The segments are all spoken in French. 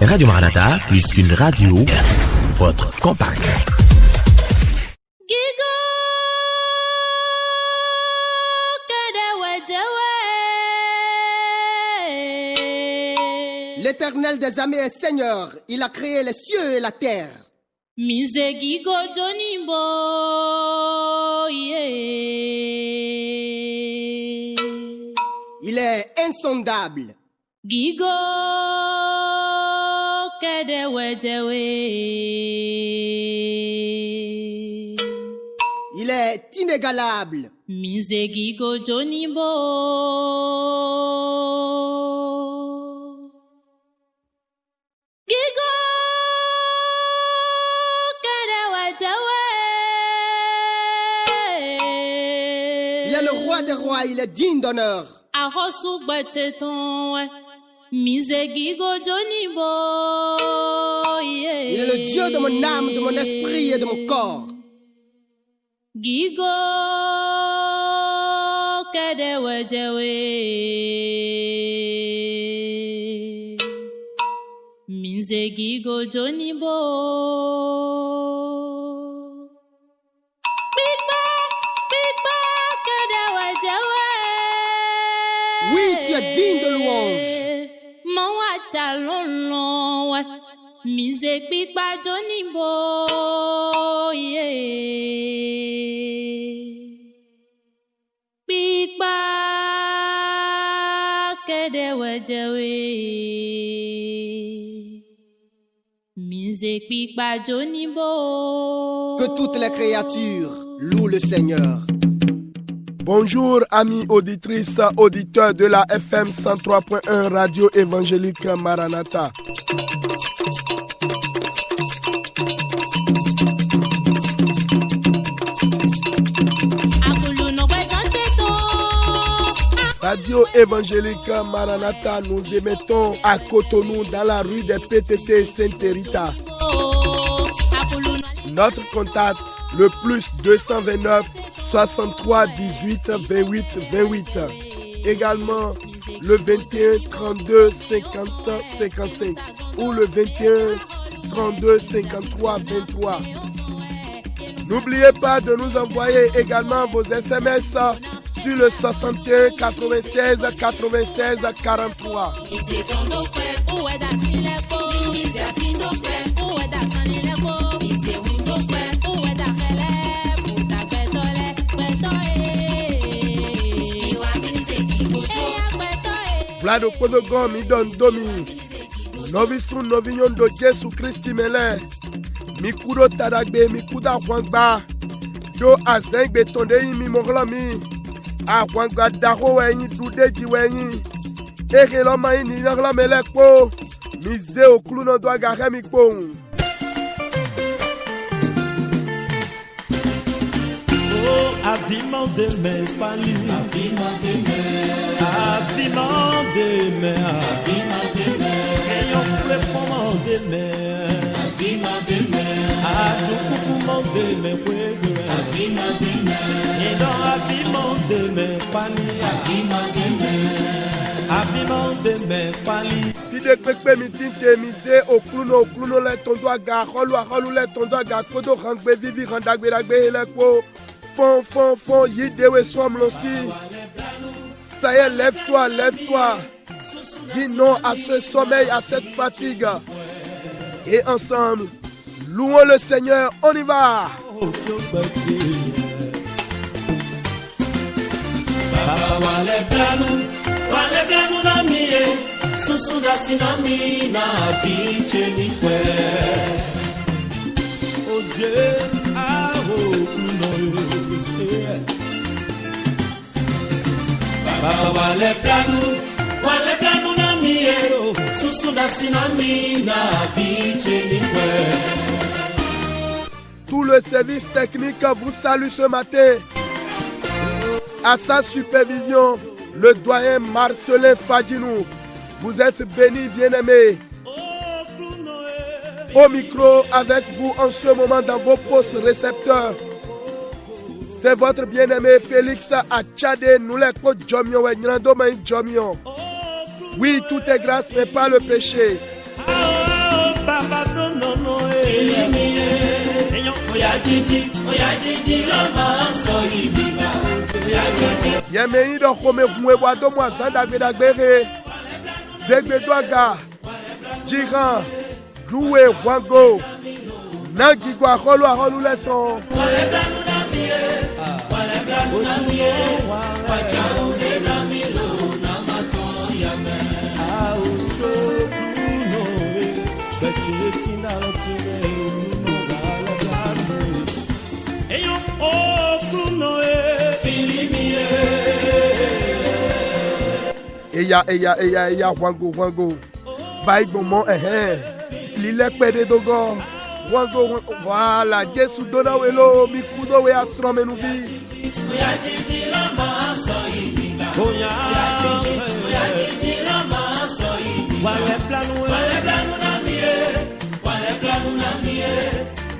Radio Maranatha, plus qu'une radio, votre compagne. L'Éternel des armées est Seigneur, il a créé les cieux et la terre. Mizegigo Jonimbo, yeah. Il est insondable. Gigo Kedewejewe. Il est inégalable. Mizegigo Jonimbo. Il est le roi des rois, il est digne d'honneur. Il est le Dieu de mon âme, de mon esprit et de mon corps. Gigo Kedewejewe. Minzegigo Jonimbo. Oui, tu es digne de louange. Que toutes les créatures louent le Seigneur. Bonjour amis auditrices, auditeurs de la FM 103.1 Radio Évangélique Maranatha. Radio Évangélique Maranatha, nous émettons à Cotonou dans la rue des PTT Sainte-Rita. Notre contact, le plus 229 63 18 28 28. Également le 21 32 50 55 ou le 21 32 53 23. N'oubliez pas de nous envoyer également vos SMS sur le 61 96 96 43. Vlado Kodogon mi don domi. Novisun novinyon do Jesu Christi mele. Mi kudo tadagbe mi kuda kwangba. Do azengbe tonde mi monglami. A kwangba daho wenyi dudeji wenyi. Eke loma ni nagla mele ko. Mi ze oklu no do agare mi ko. Habillement de mes palis, habillement de mes, habillement de mes, habillement de mes, ayant flépoment de mes, habillement de mes, adoucoucoument de mes huevos, habillement de mes, et dans habillement de mes palis, habillement de mes, habillement de mes palis. Si de kwekwe mi tinte mi se okluno le tondo aga holu le tondo aga kodo rangbe vivi randagbe dagbe le ko. Fon, yidewe somme aussi. Ça y est, lève-toi. Dis non à ce sommeil, à cette fatigue. Et ensemble, louons le Seigneur, on y va. Oh Dieu, wale planu na miero susuda sinami na bicheni kwe. Tout le service technique vous salue ce matin. À sa supervision, le doyen Marcelin Fadinou. Vous êtes bénis, bien-aimés. Au micro avec vous en ce moment dans vos postes récepteurs. C'est votre bien-aimé Félix Achade Nouleko Djomio et Nrando Maï Djomio. Oui, tout est grâce mais pas le péché. bàbá tó nọ̀nà èèyàn Oya jíjí ló máa ń sọ ibi bá. Oya jíjí. Yẹ̀mẹ̀ yín dọ̀ kó mi fún ewu àdómù àsándágbédagbére. Dégbédọ́gà, Jiran, Loué, Wango, Nangigo, Aholu lẹ́tàn. Eya, Wango. Bye, moment, Lile pede dogo. Wango, voilà, Jésus dona welo, mikudo we asrome nubi. Oya jíjí ló máa ń sọ ibi bá. Oya jíjí ló máa ń sọ ibi bá. Wale planu na mie.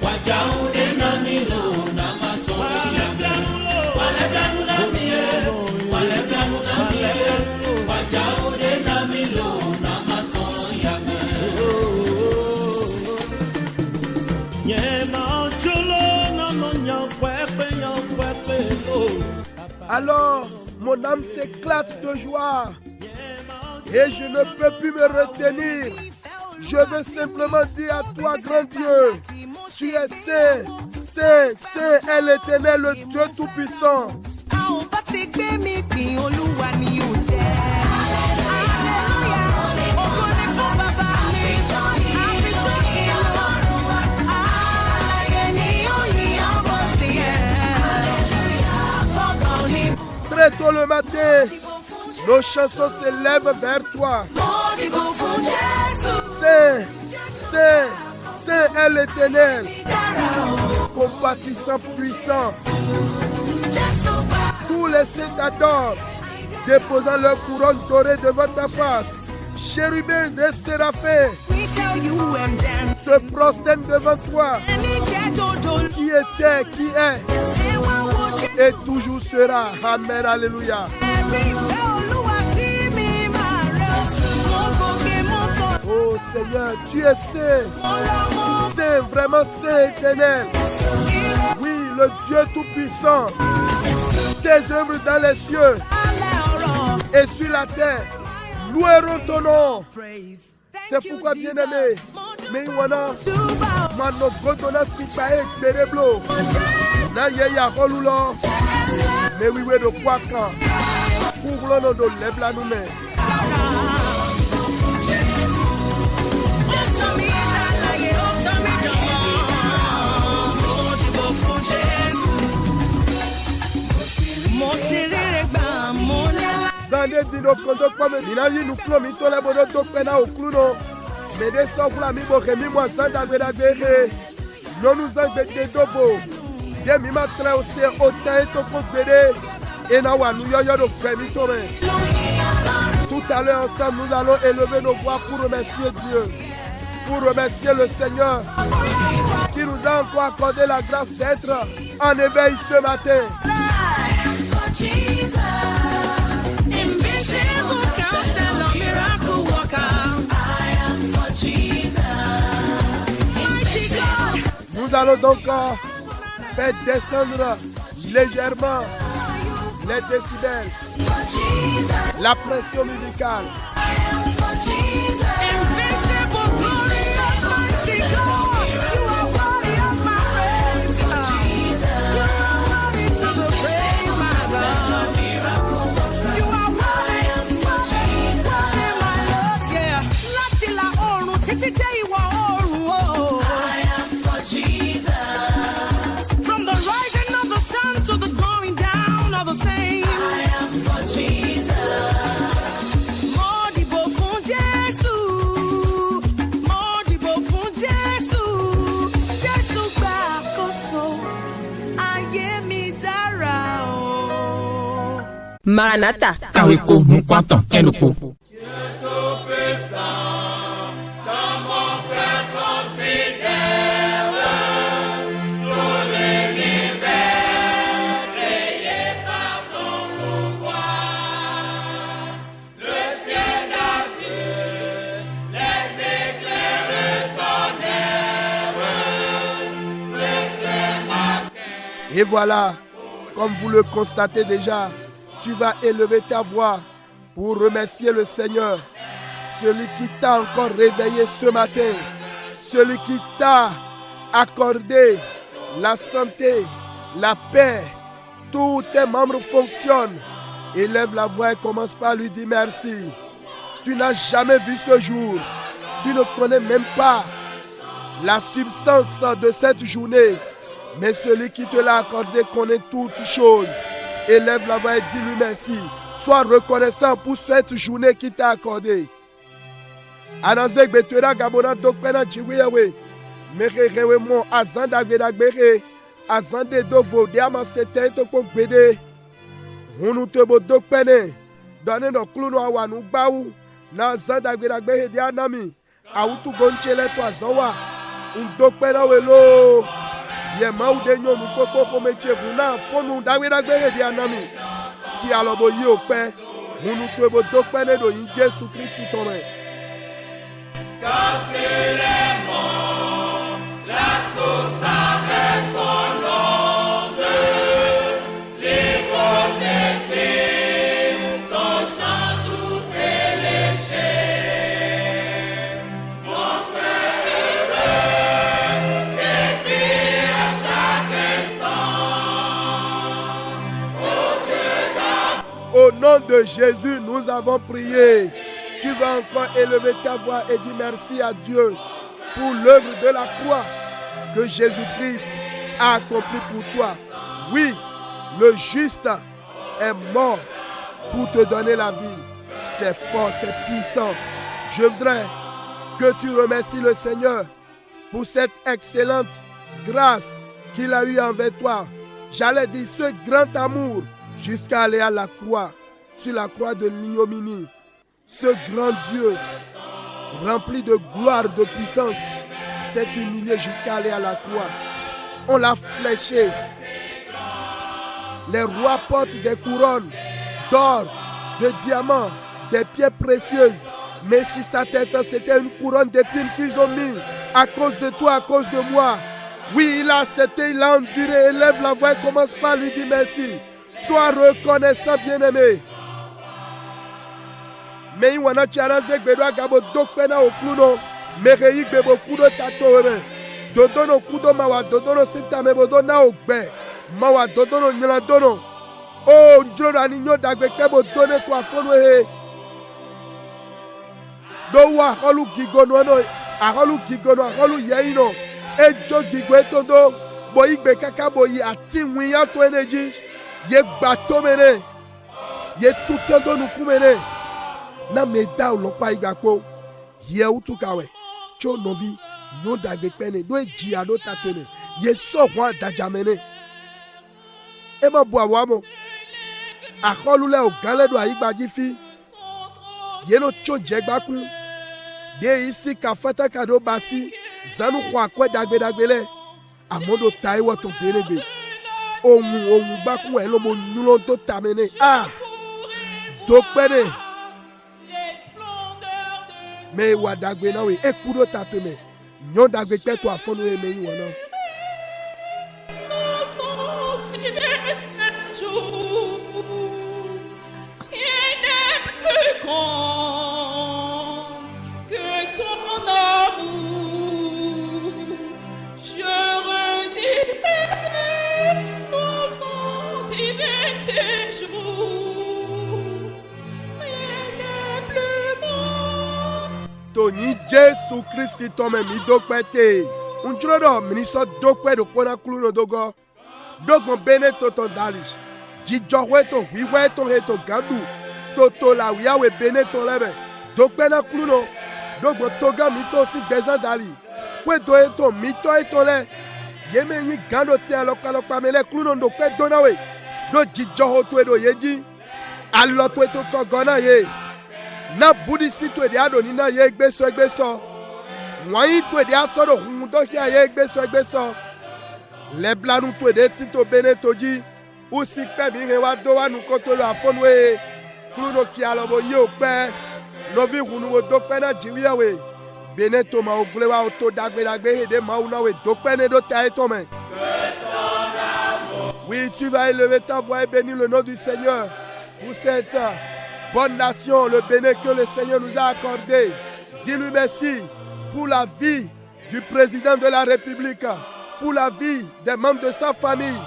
Waja ude na milo na mato ya me. Wale planu na mie. Waja ude na milo na mato ya me. Alors, mon âme s'éclate de joie et je ne peux plus me retenir. Je veux simplement dire à toi, grand Dieu, tu es saint, est l'Éternel, le Dieu Tout-Puissant. Très tôt le matin, nos chansons s'élèvent vers toi. Saint est l'Éternel, compatissant, puissant. Tous les saints t'adorent, déposant leur couronne dorée devant ta face. Chérubins et séraphins se prosternent devant toi. Qui était, qui est, et toujours sera. Amen, alléluia. Oh Seigneur, tu es saint, vraiment saint, éternel. Oui, le Dieu Tout-Puissant. Tes œuvres dans les cieux et sur la terre loueront ton nom. C'est pourquoi, bien-aimé, mais wana mano godona pipae tereblo na yeya holulo mais oui we do kwaka pour l'on do lebla nous mais Zande dino kondo kwa me binayi nous plomi to la bodo to pena okruno. Mais des sortes mi bo remi moi zanda gbeda gbere. Non nous en gbede dobo. Des mi ma tra ose ota et to ko gbede. Et na wa nous yo do premi to me. Tout à l'heure ensemble nous allons élever nos voix pour remercier Dieu. Pour remercier le Seigneur qui nous a encore accordé la grâce d'être en éveil ce matin. Nous allons donc faire descendre légèrement les décibels, la pression musicale. Maranatha. Kaweko Mukwantan Kenuko. Le ciel d'azur, les éclairs le temps. Et voilà, comme vous le constatez déjà, tu vas élever ta voix pour remercier le Seigneur, celui qui t'a encore réveillé ce matin, celui qui t'a accordé la santé, la paix, tous tes membres fonctionnent. Élève la voix et commence par lui dire merci. Tu n'as jamais vu ce jour, tu ne connais même pas la substance de cette journée, mais celui qui te l'a accordé connaît toutes choses. Élève la voix et dis-lui merci. Sois reconnaissant pour cette journée qui t'a accordée. Anazek betera gabona dokpena jiwewe. Mererewe mo azanda gbedagbere. Azande dovo de amasete to gbede. Hunu tebo dokpene. Donne no kluno awanu bawu. Na azanda gbedagbere de anami. Awutu gonchele to azawa. Dokpena welo. Ye mau de nyonu koko komechevu na fonu dagbedagbere de anami. Ki alobo yi ope. Hunu tebo dokpene do yin Jesu Christi tome. Casser les monts, la source avec son onde, les beaux effets, son chant tout fait léger. Mon Père heureux, s'écrie à chaque instant. Au nom de Jésus, nous avons prié. Tu vas encore élever ta voix et dire merci à Dieu pour l'œuvre de la croix que Jésus-Christ a accomplie pour toi. Oui, le juste est mort pour te donner la vie. C'est fort, c'est puissant. Je voudrais que tu remercies le Seigneur pour cette excellente grâce qu'il a eue envers toi. J'allais dire ce grand amour jusqu'à aller à la croix, sur la croix de l'ignominie. Ce grand Dieu, rempli de gloire, de puissance, s'est humilié jusqu'à aller à la croix. On l'a fléché. Les rois portent des couronnes d'or, de diamants, des pierres précieuses. Mais si sa tête, c'était une couronne d'épines qu'ils ont mis à cause de toi, à cause de moi. Oui, il a accepté, il a enduré. Élève la voix et commence par lui dire merci. Sois reconnaissant, bien-aimé. Mais wana charaze gbedo agabo dokpena okluno merei gbebo kudo tatore dodono kudo mawa dodono sintame bodo na ogbe mawa dodono nyala dono o njoro ani nyo dagbe kebo done to afonu he do wa holu gigono no aholu gigono aholu yeino ejo gigwe todo bo igbe kakabo yi ati wiya to energy ye gbato mene ye tutodo nukumene na meda olokpa igakpo ye utukawe cho novi no dagbe pene do eji ado tatene ye so kwa dajamene e ma bu awamo akolule o galedo aigbaji fi ye no cho jegbaku de isi ka fata kado basi zanu kwa kwe dagbe amodo taiwo to berebe ohun gbaku e lo mo nulo to tamene do pene mais wadagbe na we ekudo tatome nyon dagbe peto afonu e me yin wona Tony Jesu Christi tome mi dokpete unjuro ministro dokpe do pona kulu no dogo dogbon bene to ton dalish jijogwe to wiwe to he to gadu to la wiawe bene to lebe dokpe na kulu no dogbon toga mi to si bezan dali we do e to mi to e to le yeme yin gando te alopa mele kulu no dokpe donawe do jijoho to do yeji allo to to gona ye na budi si to de ado ni na ye egbeso wọ́n to de asoro hun do ki aye egbeso le blanu to de tito bene toji o si pe bi re wa do wa nu ko to lo afonu e kruno ki alobo yo pe no vi hunu wo do pe Nigeria we bene to ma ogle wa to dagbe de ma una we do pe ne do ta e to me Oui, tu vas élever ta voix et bénir le nom du Seigneur pour cette bonne nation, le bénin que le Seigneur nous a accordé. Dis-lui merci pour la vie du président de la République, pour la vie des membres de sa famille,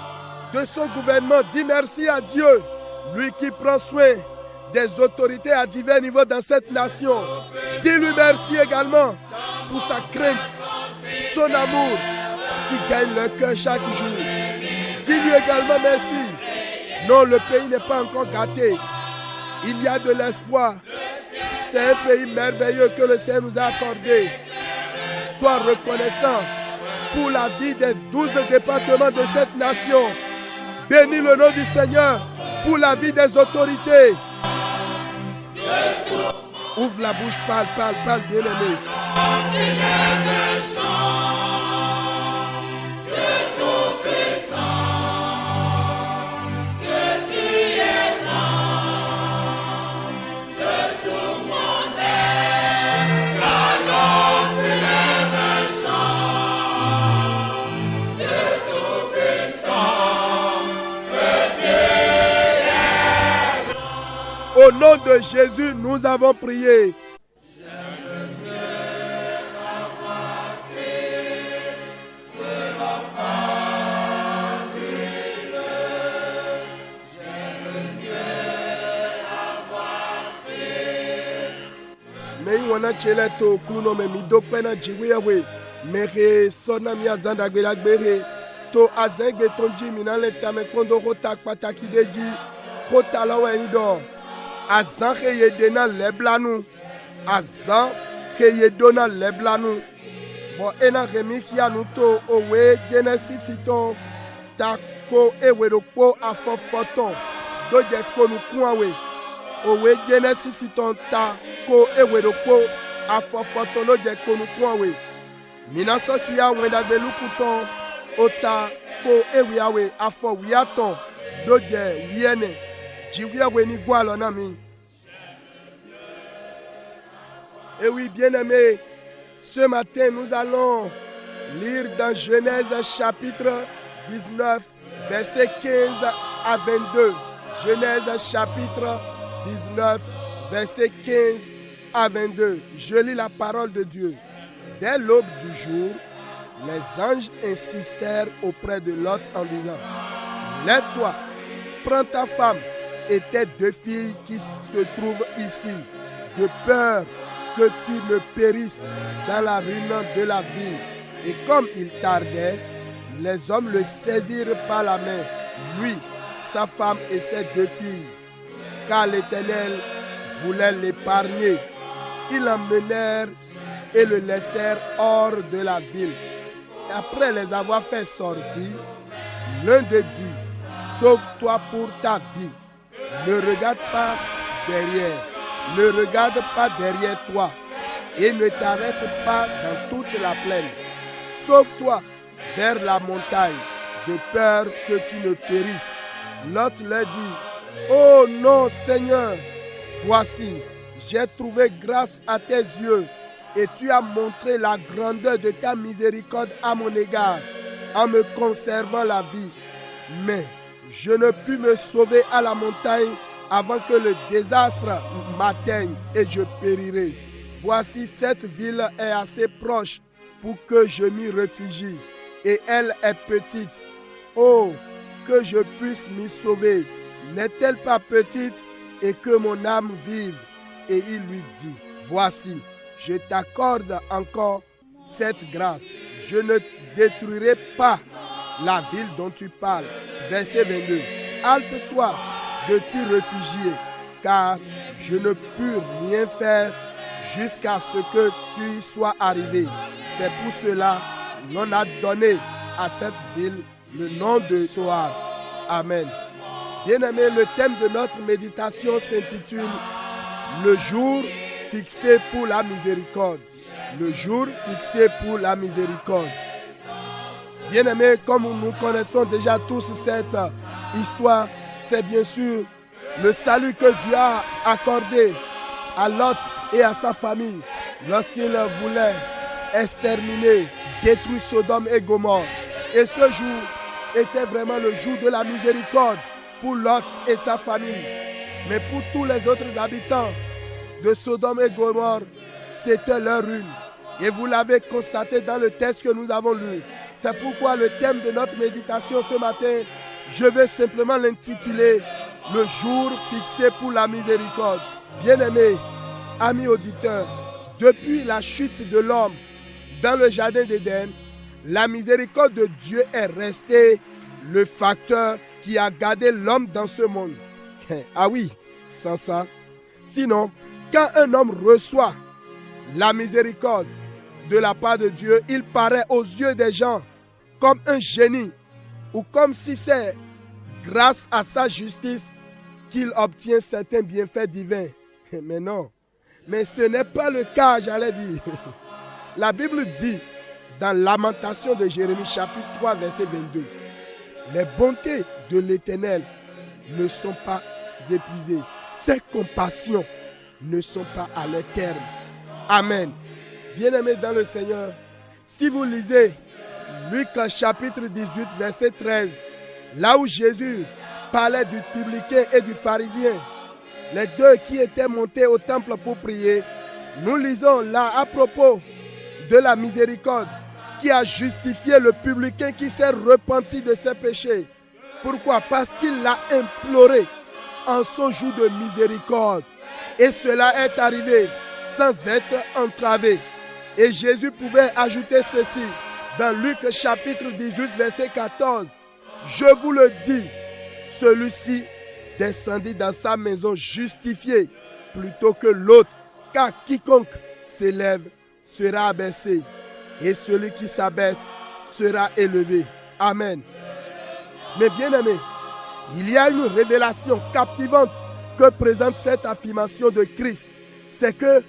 de son gouvernement. Dis merci à Dieu, lui qui prend soin des autorités à divers niveaux dans cette nation. Dis-lui merci également pour sa crainte, son amour qui gagne le cœur chaque jour. Dis-lui également merci. Non, le pays n'est pas encore gâté. Il y a de l'espoir. C'est un pays merveilleux que le Seigneur nous a accordé. Sois reconnaissant pour la vie des 12 départements de cette nation. Bénis le nom du Seigneur pour la vie des autorités. Ouvre la bouche, parle, bien-aimé. Au nom de Jésus, nous avons prié. Mais on a chelé to kuno me mi do pena jiwe mere sona mi azanda gbela gbere to azengbe tonji mi na le tame kondo rota pataki deji rota lawe ido. Azan keye dena leblanu. Azan keye dona leblanu. Bon, ena remi ki anuto owe Genesis iton tako ewe rokpo afofoton. Doje konu kuawe. Owe Genesis iton tako ewe rokpo afofoton doje konu kuawe. Minaso ki ya wenda belukuton ota ko ewe awe afo wiaton doje wiene. Et oui, bien-aimés, ce matin, nous allons lire dans Genèse chapitre 19, versets 15 à 22. Genèse chapitre 19, versets 15 à 22. Je lis la parole de Dieu. Dès l'aube du jour, les anges insistèrent auprès de Lot en disant: Lève-toi, prends ta femme et tes 2 filles qui se trouvent ici, de peur que tu ne périsses dans la ruine de la ville. Et comme il tardait, les hommes le saisirent par la main, lui, sa femme et ses 2 filles, car l'Éternel voulait l'épargner. Ils l'emmenèrent et le laissèrent hors de la ville. Et après les avoir fait sortir, l'un d'eux dit: Sauve-toi pour ta vie. Ne regarde pas derrière, ne regarde pas derrière toi et ne t'arrête pas dans toute la plaine. Sauve-toi vers la montagne, de peur que tu ne périsses. Lot leur dit: Oh non, Seigneur, voici, j'ai trouvé grâce à tes yeux et tu as montré la grandeur de ta miséricorde à mon égard en me conservant la vie. Mais je ne puis me sauver à la montagne avant que le désastre m'atteigne et je périrai. Voici, cette ville est assez proche pour que je m'y réfugie et elle est petite. Oh, que je puisse m'y sauver. N'est-elle pas petite et que mon âme vive? Et il lui dit: Voici, je t'accorde encore cette grâce. Je ne détruirai pas la ville dont tu parles. Verset 22. Halte-toi de t'y réfugier, car je ne puis rien faire jusqu'à ce que tu y sois arrivé. C'est pour cela l'on a donné à cette ville le nom de Zoar. Amen. Bien-aimés, le thème de notre méditation s'intitule Le jour fixé pour la miséricorde. Le jour fixé pour la miséricorde. Bien-aimés, comme nous connaissons déjà tous cette histoire, c'est bien sûr le salut que Dieu a accordé à Lot et à sa famille lorsqu'il voulait exterminer, détruire Sodome et Gomorrhe. Et ce jour, était vraiment le jour de la miséricorde pour Lot et sa famille. Mais pour tous les autres habitants de Sodome et Gomorrhe, c'était leur ruine. Et vous l'avez constaté dans le texte que nous avons lu. C'est pourquoi le thème de notre méditation ce matin, je vais simplement l'intituler « Le jour fixé pour la miséricorde ». Bien-aimés, amis auditeurs, depuis la chute de l'homme dans le jardin d'Éden, la miséricorde de Dieu est restée le facteur qui a gardé l'homme dans ce monde. Ah oui, sans ça. Sinon, quand un homme reçoit la miséricorde de la part de Dieu, il paraît aux yeux des gens comme un génie ou comme si c'est grâce à sa justice qu'il obtient certains bienfaits divins. Mais non, mais ce n'est pas le cas, j'allais dire. La Bible dit dans Lamentation de Jérémie chapitre 3 verset 22, les bontés de l'Éternel ne sont pas épuisées, ses compassions ne sont pas à leur terme. Amen. Bien-aimés dans le Seigneur, si vous lisez Luc chapitre 18 verset 13, là où Jésus parlait du publicain et du pharisien, les deux qui étaient montés au temple pour prier, nous lisons là à propos de la miséricorde qui a justifié le publicain qui s'est repenti de ses péchés. Pourquoi? Parce qu'il l'a imploré en son jour de miséricorde. Et cela est arrivé sans être entravé. Et Jésus pouvait ajouter ceci dans Luc chapitre 18 verset 14. Je vous le dis, celui-ci descendit dans sa maison justifié plutôt que l'autre, car quiconque s'élève sera abaissé, et celui qui s'abaisse sera élevé. Amen. Mais bien aimé, il y a une révélation captivante que présente cette affirmation de Christ. C'est que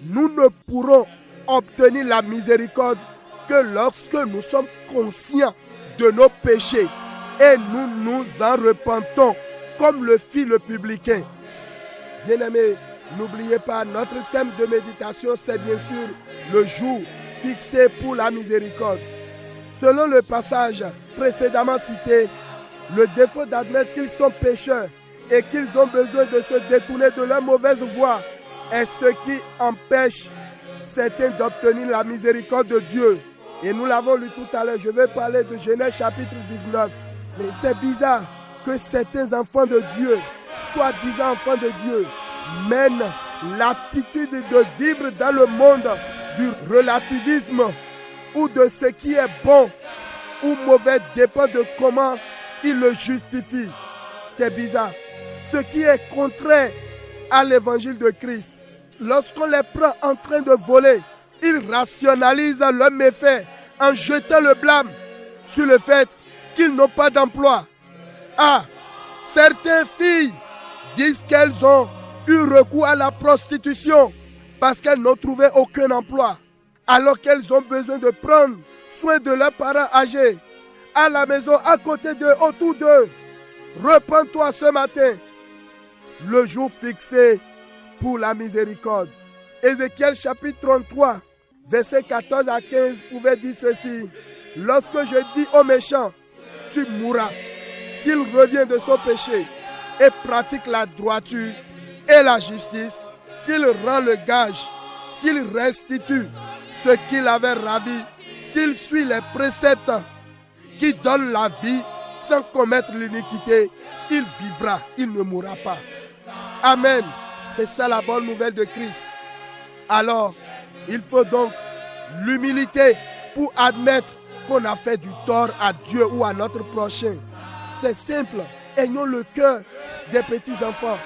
nous ne pourrons obtenir la miséricorde que lorsque nous sommes conscients de nos péchés et nous nous en repentons comme le fit le publicain. Bien-aimés, n'oubliez pas, notre thème de méditation, c'est bien sûr le jour fixé pour la miséricorde. Selon le passage précédemment cité, le défaut d'admettre qu'ils sont pécheurs et qu'ils ont besoin de se détourner de leur mauvaise voie est ce qui empêche certains d'obtenir la miséricorde de Dieu. Et nous l'avons lu tout à l'heure, je vais parler de Genèse chapitre 19. Mais c'est bizarre que certains enfants de Dieu, soi-disant enfants de Dieu, mènent l'attitude de vivre dans le monde du relativisme ou de ce qui est bon ou mauvais dépend de comment ils le justifient. C'est bizarre. Ce qui est contraire à l'évangile de Christ, lorsqu'on les prend en train de voler, ils rationalisent leurs méfaits en jetant le blâme sur le fait qu'ils n'ont pas d'emploi. Ah, certaines filles disent qu'elles ont eu recours à la prostitution parce qu'elles n'ont trouvé aucun emploi, alors qu'elles ont besoin de prendre soin de leurs parents âgés, à la maison, à côté d'eux, autour d'eux. Repends-toi ce matin. Le jour fixé pour la miséricorde. Ézéchiel chapitre 33, versets 14 à 15 pouvait dire ceci. Lorsque je dis au méchant, tu mourras, s'il revient de son péché et pratique la droiture et la justice, s'il rend le gage, s'il restitue ce qu'il avait ravi, s'il suit les préceptes qui donnent la vie sans commettre l'iniquité, il vivra, il ne mourra pas. Amen. C'est ça la bonne nouvelle de Christ. Alors, il faut donc l'humilité pour admettre qu'on a fait du tort à Dieu ou à notre prochain. C'est simple. Ayons le cœur des petits enfants.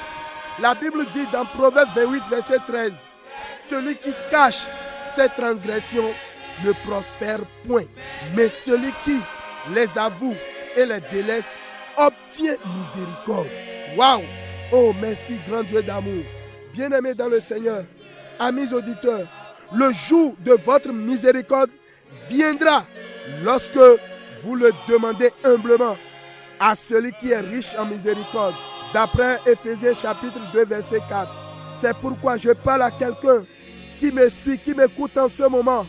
La Bible dit dans Proverbe 28, verset 13, celui qui cache ses transgressions ne prospère point, mais celui qui les avoue et les délaisse obtient miséricorde. Waouh! Oh, merci, grand Dieu d'amour. Bien-aimés dans le Seigneur, amis auditeurs, le jour de votre miséricorde viendra lorsque vous le demandez humblement à celui qui est riche en miséricorde. D'après Éphésiens chapitre 2, verset 4. C'est pourquoi je parle à quelqu'un qui me suit, qui m'écoute en ce moment.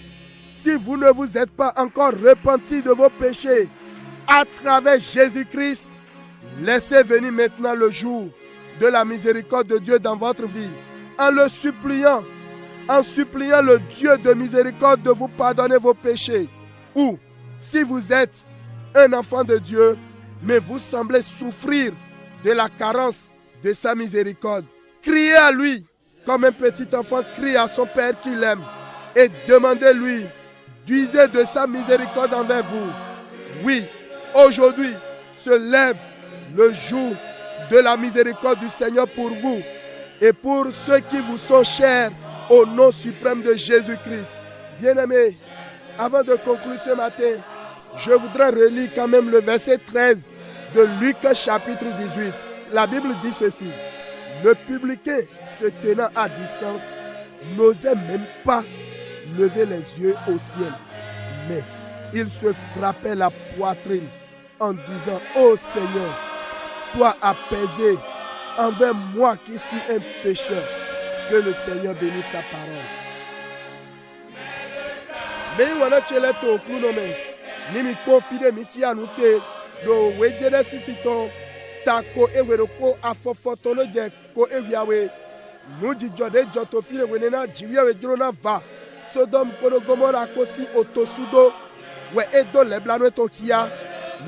Si vous ne vous êtes pas encore repenti de vos péchés, à travers Jésus-Christ, laissez venir maintenant le jour de la miséricorde de Dieu dans votre vie, en suppliant le Dieu de miséricorde de vous pardonner vos péchés. Ou, si vous êtes un enfant de Dieu, mais vous semblez souffrir de la carence de sa miséricorde, criez à lui comme un petit enfant crie à son Père qu'il aime et demandez-lui d'user de sa miséricorde envers vous. Oui, aujourd'hui se lève le jour de la miséricorde du Seigneur pour vous et pour ceux qui vous sont chers au nom suprême de Jésus-Christ. Bien-aimés, avant de conclure ce matin, je voudrais relire quand même le verset 13 de Luc chapitre 18. La Bible dit ceci: le publicain se tenant à distance n'osait même pas lever les yeux au ciel, mais il se frappait la poitrine en disant: ô Seigneur, sois apaisé envers moi qui suis un pécheur. Que le Seigneur bénisse sa parole. Mais wana chele to kuno me ni mi ko fide mi fi anute do wejere sisito tako ewero ko afofoto no je ko ewiawe nu jijode joto fire wenena jiwiawe dro na va Sodom kono Gomora kosi otosudo we edo leblano to kia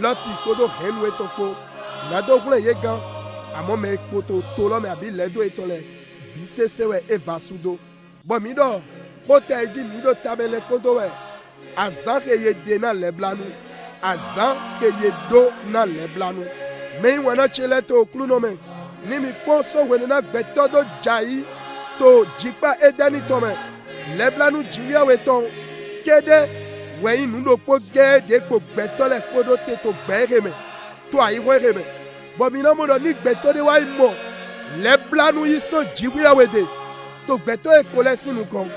loti kodo henwe to ko na do kule yegan amo me koto tolo me abi ledo etole bisese we eva sudo bo mi do kote eji mi do tabele kodo we azan ke ye de na leblanu azan ke ye do na leblanu me wana chele to klu no me ni mi ponso we na gbeto do jai to jipa edani to me leblanu jiria we ton kede we inu do po gede ko gbeto le kodo te to gbere me to ayi we me bo mi no mo do ni gbeto de wa imo leblanu yi so jiria we de to gbeto e ko le sinu kan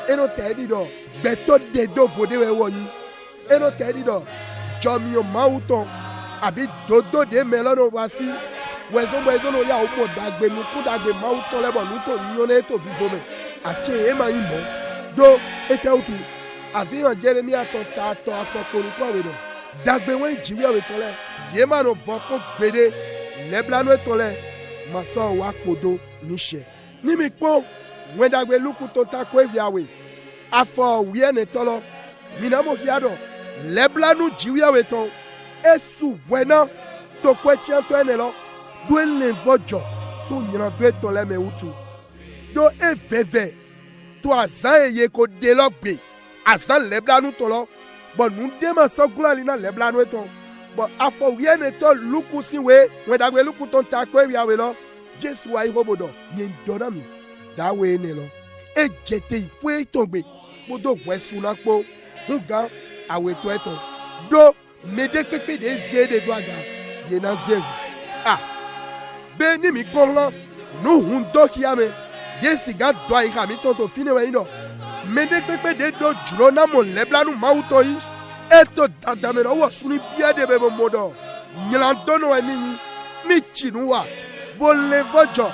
eno te di do gbeto de do vode we woni eno te di do jomi o mauton abi dodo de melono wasi wezo no ya opo dagbe nu ku dagbe mauton lebo nu to nyone to vivo me ache e ma imo do ete utu avion Jeremia to ta to afokoro ko we do dagbe wen jiwi we to le ye ma no voko gbede leblanu to le maso wa kodo nise ni mi po wen dagbe luku to ta ko ewiawe afọ wie ne tolo minamo hiado leblanu jiwiawe ton esu wena to kwechi to enelo do le vojo so nyina do to le me utu do eveve to azan eye ko de logbe azan leblanu to lo bo nu de ma so glali na leblanu ton bo afọ wie ne to luku siwe wen dagbe luku ton ta ko ewiawe lo Jesu ayi robodo yen dona mi dawe ne lo ejete ipe tongbe bodo wesu na po nga aweto eton do mede pepe de zede do aga ye na zevu be ni mi konla no hun do kiame ye siga do ai ha mi tonto fine we ndo mede pepe de do juro na mo leblanu mauto yi eto dadame no wo suni bia de be modo nyilando no eni mi chinuwa volle vojo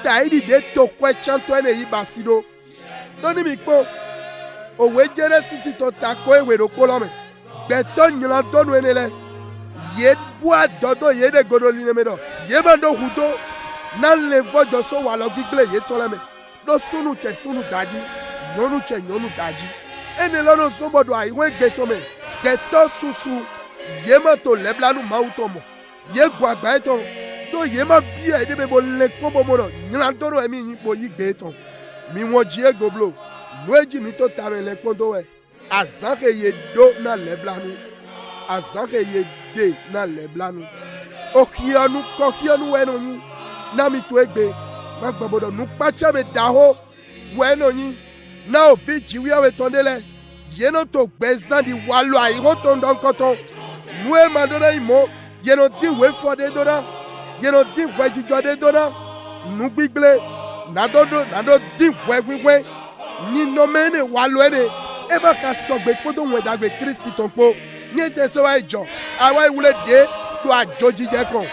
taidi de to kwechanto ene yi bafido doni mi po owe jere sisi to tako ewero kolome beto nyila donu enele ye bua dodo ye de godoli nemedo ye mando hudo nan le vojo so walo gigle ye toleme do sunu daji nyonu daji ene lono sobodo ai we getome geto susu ye mato leblanu mautomo ye gwagba eton do ye ma bia de be bo le kobo modo nyila donu emi yin po yi geton mi won ji egoblo Weji mi to tame le kondo we azanke ye do na leblanu azanke ye de na leblanu okianu kokianu we no yin na mi to egbe magbabodo nu pacha me daho we no yin na ofi jiwi awe tondele ye no to gbezan di walo ai ho to ndon koton nu e madora imo ye no di we for de dora ye no di weji jode dora nu gbigble na do di wewe ni nomene walwere eba ka sogbe kodo wedagbe Kristi tonpo ni ete so wa ijo awa iwule de do ajoji je kan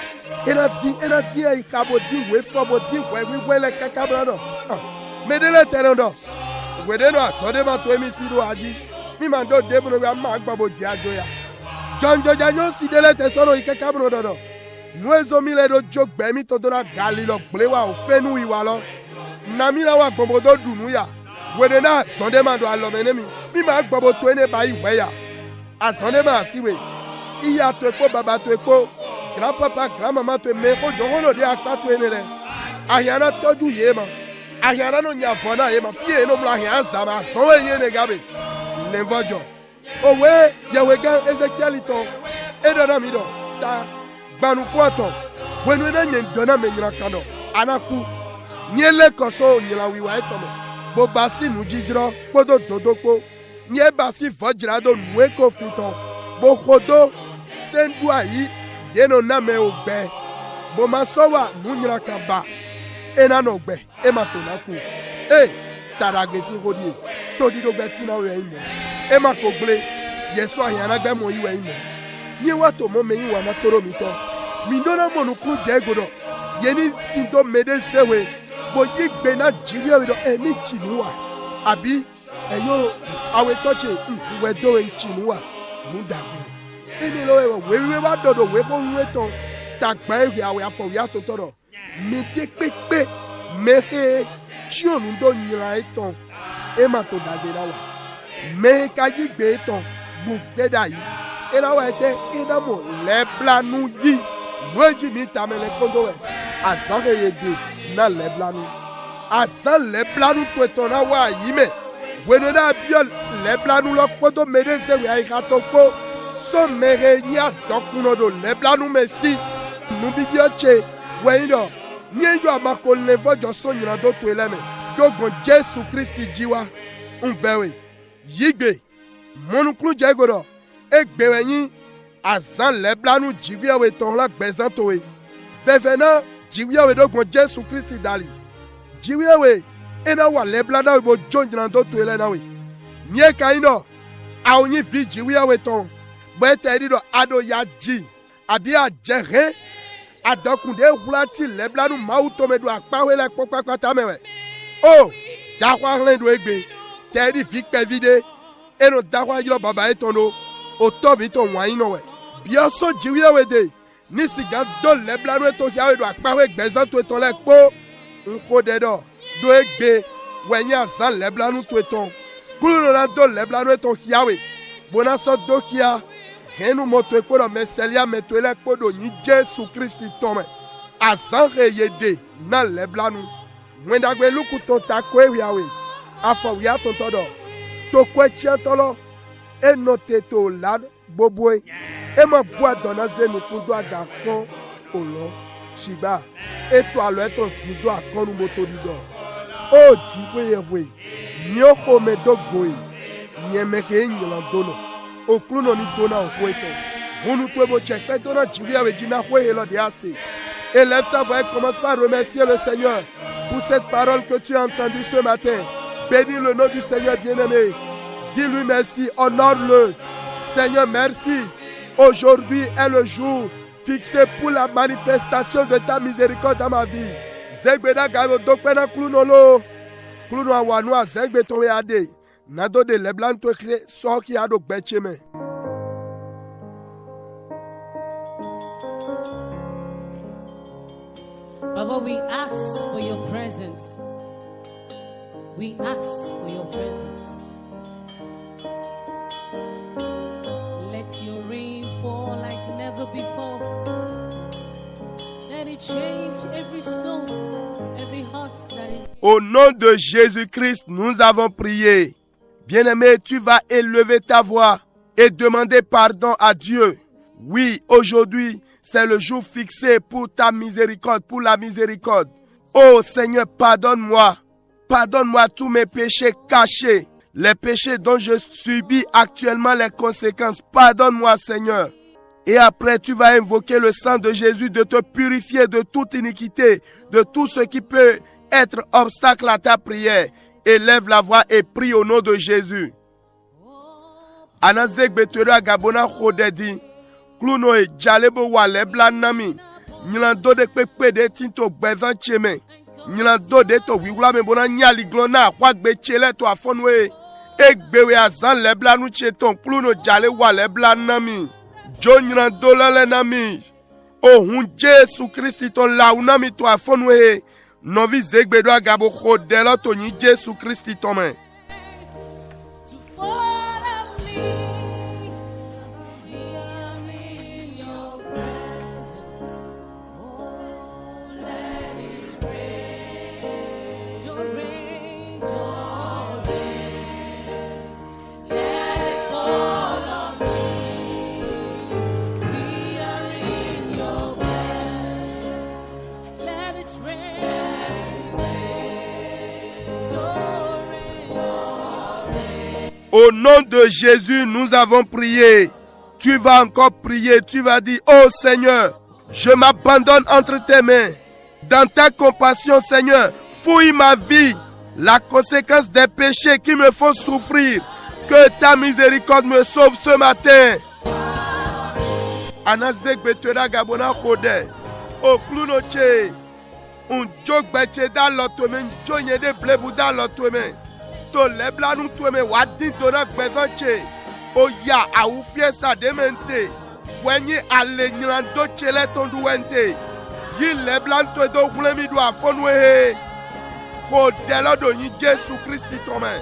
ena di e kabo di we fobo di we le kaka brado medele terondo wede no asode ma to emi sido aji mi ma do de bro ma gbabo ji ajo ya Janjo si dele te soro ike kabro dodo. Nuezo mile do jogbe mi to dona galilo blewa o fenu iwalo. Namira wa gbobodo dunu ya. Wede na sonde ma do alomene mi. Mi ma gbobo to ene ba iwe ya. Asonde ma siwe. Iya to epo baba to epo. Grandpapa, grandmama to me ko johono de akpa to ene re. Ayana toju ye ma. Ayana no nyafona ye ma. Fie no mla hian sama. Sowe ye ne gabe. Lenvojo. Owe yawega Ezekiel ito. Edona mi do. Ta gbanu kwato. Wenu na nyendona me nyina kano. Anaku. Nyele koso nyila wiwa etomo. Bo basi nu jijro podo dodoko. Nye basi vojrado nueko fito. Bo khodo sendu ayi yeno na me ogbe. Bo masowa nu nyila kamba. Ena no gbe e mato naku. Taragesi hodi. Todi do gbe tina we imo. E mako gle yeso ahana gbe mo iwe imo. Ni wato mo me yiwa na toro mito. Mi ndona mo nu ku je godo. Yeni tinto mede sewe. Bo yigbe na Nigeria we do emi chinuwa. Abi eyo awe toche we do en chinuwa. Mu dagbe. Emi lo we wa dodo we ko we ton. Tagba ewe awe afo ya to toro. Me de pepe mehe tí òun tó nyira etan e ma to dagbe la wa me ka yigbe etan gbogbo da yi e la wa ete e da mo le blanu yi weji mi ta me le kondo we azan yede na le blanu azan le blanu to etan na wa yi me weno da bio le blanu lo kodo me de se we ai ka to ko so mere ni adokuno do le blanu me si nu bi bio che we ndo Niendo amako levojo sonyina do to eleme. Dogon Jesu Christi jiwa. Unvewe. Yigbe. Monuklu jegodo. Egbewe yin. Azan leblanu jiwiawe ton la gbezantowe. Vevena jiwiawe dogon Jesu Christi dali. Jiwiawe. Ena wa leblada bo jonjina do to elenawe. Nye kaino. Aonyi vi jiwiawe ton. Bwete dido ado ya ji. Abia jere. Adokunde hulati leblanu mauto medu akpawe le kokpakpata mewe. Oh, dakwa hlen do egbe. Tedi vikpe vide. Eno dakwa yilo baba etono. Otobi to waino we. Bioso jiwiye we de. Nisi gado leblanu eto yawe do akpawe gbezan to eton le po. Unko dedo. Do egbe. Wenye azan leblanu to eton. Kulu na do leblanu eton yawe. Bona so do kia. Henu moto ekoro meselia metwele kodo ni Jesu Christi tome. Azange yede na leblanu. Mwendagwe luku tonta kwe wiawe. Afo wia tontodo. To kwe chiantolo. E note to lad bobwe. E ma bua dona zenu kundo aga kon olo. Shiba. E to alo eto sido akonu moto dido. O jiwe yewe. Nyoko me dogoe. Nyemeke nyolandono. Okruno ni dona okweto. Hunu twebo chekpe dona jiria wejina kwe helo de ase. Élève ta voix et commence par remercier le Seigneur pour cette parole que tu as entendue ce matin. Bénis le nom du Seigneur bien-aimé. Dis-lui merci, honore-le. Seigneur, merci. Aujourd'hui est le jour fixé pour la manifestation de ta miséricorde dans ma vie. Zegbeda gayo dokpena klunolo. Kluno awanwa zegbe towe ade. Nado de leblan to kle so ki ado gbecheme. Baba, we ask for your presence. We ask for your presence. Let your rain fall like never before. Let it change every soul, every heart that is. Au nom de Jésus-Christ, nous avons prié. Bien-aimé, tu vas élever ta voix et demander pardon à Dieu. Oui, aujourd'hui, c'est le jour fixé pour ta miséricorde, pour la miséricorde. Oh Seigneur, pardonne-moi. Pardonne-moi tous mes péchés cachés, les péchés dont je subis actuellement les conséquences. Pardonne-moi, Seigneur. Et après, tu vas invoquer le sang de Jésus de te purifier de toute iniquité, de tout ce qui peut être obstacle à ta prière. Élève la voix et prie au nom de Jésus. Anazek betura gabona khodedi. Kluno e jalebo wale blanami. Nyilando de pepe de tinto bezan cheme. Nyilando de to wiwla me bona nyali glona kwa gbe chele to afonwe. Ekbewe azan le blanu cheton. Kluno jale wale blanami. Jonyrando le nami. Ohun Jésus Christ ton la unami to afonwe. Novi zegbedo agabo khodelo to ni Jésus Christ ton men. To follow me. We are in your presence. Oh, let it rain. Your rain, your rain. Let it fall on me. We are in your presence. Let it rain. Your rain, your rain. Au nom de Jésus, nous avons prié. Tu vas encore prier. Tu vas dire, oh Seigneur, je m'abandonne entre tes mains. Dans ta compassion, Seigneur, fouille ma vie. La conséquence des péchés qui me font souffrir. Que ta miséricorde me sauve ce matin. Anazek betera gabona khode. O klunoche. Un jog beche da lotomen. Jonye de blebu da lotomen. To lebla nou tweme wadin dona gbezanche. O ya a ou fiesa demente. Wenye ale nyando chele tondu wente. Yi lebla nou do glemi do afonwe. Khode do yi Jésus Christ tomen.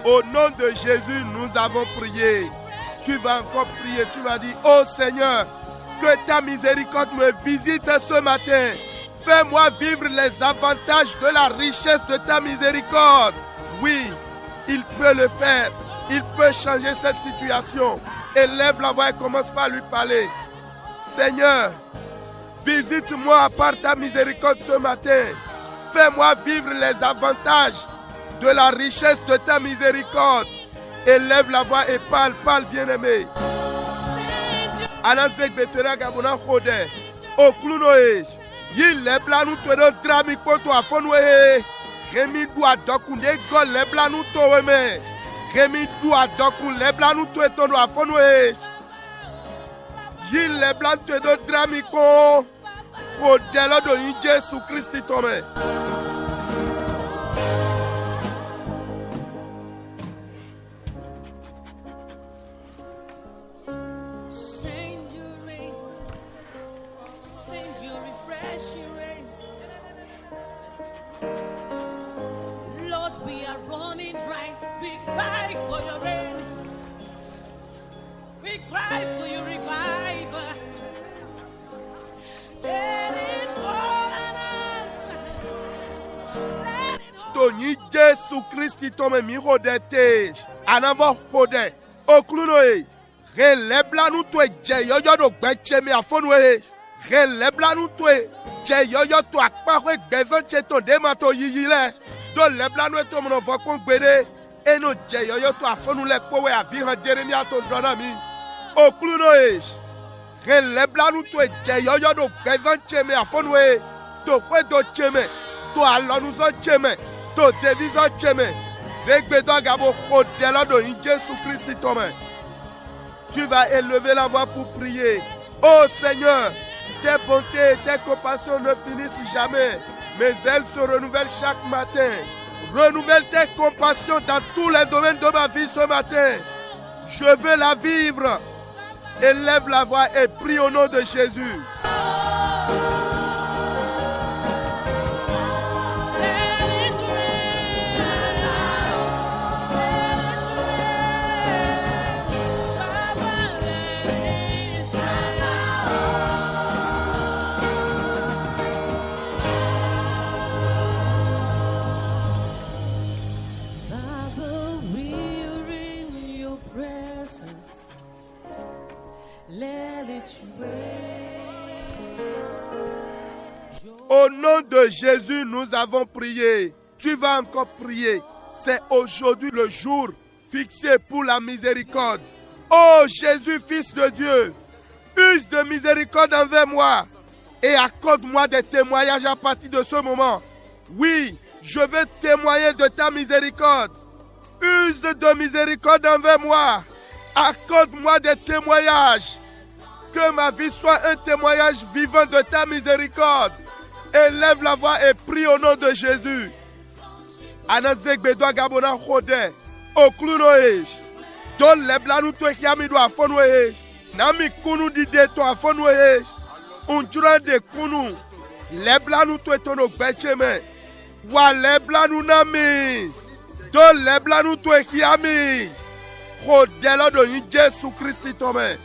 Au nom de Jésus, nous avons prié. Tu vas encore prier, tu vas dire, oh Seigneur, que ta miséricorde me visite ce matin. Fais-moi vivre les avantages de la richesse de ta miséricorde. Oui, il peut le faire. Il peut changer cette situation. Élève la voix et commence par lui parler. Seigneur, visite-moi par ta miséricorde ce matin. Fais-moi vivre les avantages de la richesse de ta miséricorde. Élève la voix et parle, parle bien-aimé. Anazek betera gabona khode. O klunoe. Yi lebla nu to do drami poto afonwe. Remi du adokunde gol lebla nu to weme. Remi du adokun lebla nu to etondo afonwe. Yi lebla to do drami ko. Khode do yi Jésus Christ tome. Send your rain. Send your refreshing rain. Lord, we are running dry. We cry for your rain. We cry for your revival. Let it fall on us. Let it fall. Tony Jésus Christ tome mi rodete. Anava hode. O klunoe. Relebla nou to je yoyo do gbeche mi afonwe. Relebla nou to je yoyo to akpa kwe gbevanche to dema to yiyile. Do lebla nou to mono vokon gbede. E no je yoyo to afonu le kowe avihan Jeremia to drona mi. O klunoe. Relebla nou to je yoyo do gbevanche mi afonwe. To kwe do cheme. To alonu zo cheme. To devizo cheme. Zegbe do agabo khodela do in Jésus Christ tome. Tu vas élever la voix pour prier. Oh Seigneur, tes bontés et tes compassions ne finissent jamais, mais elles se renouvellent chaque matin. Renouvelle tes compassions dans tous les domaines de ma vie ce matin. Je veux la vivre. Élève la voix et prie au nom de Jésus. Baba, we're in your presence. Let it rain. Au nom de Jésus, nous avons prié. Tu vas encore prier. C'est aujourd'hui le jour fixé pour la miséricorde. Ô Jésus, Fils de Dieu, use de miséricorde envers moi et accorde-moi des témoignages à partir de ce moment. Oui, je veux témoigner de ta miséricorde. Use de miséricorde envers moi. Accorde-moi des témoignages. Que ma vie soit un témoignage vivant de ta miséricorde. Élève la voix et prie au nom de Jésus. Anazegbedo Gabona Hode. Oklunoej. Don leblanu to ekiami do afonwe. Nami kunu dide to afonwe. Unjura de kunu. Leblanu to etono gbecheme. Wa leblanu nami. Don leblanu to ekiami. Hodelo do yin Jésus Christ tome.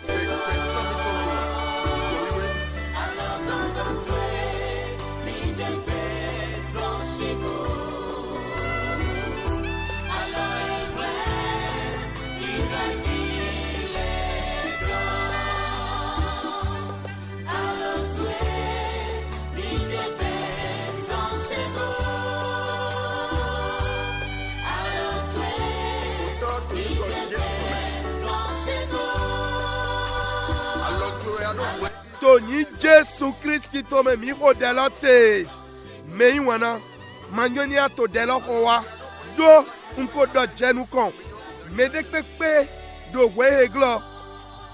Tony Jésus Christ tome mi ho delote me wana manyoni ato deloko wa do unko do jenu kon me de pepe do we glo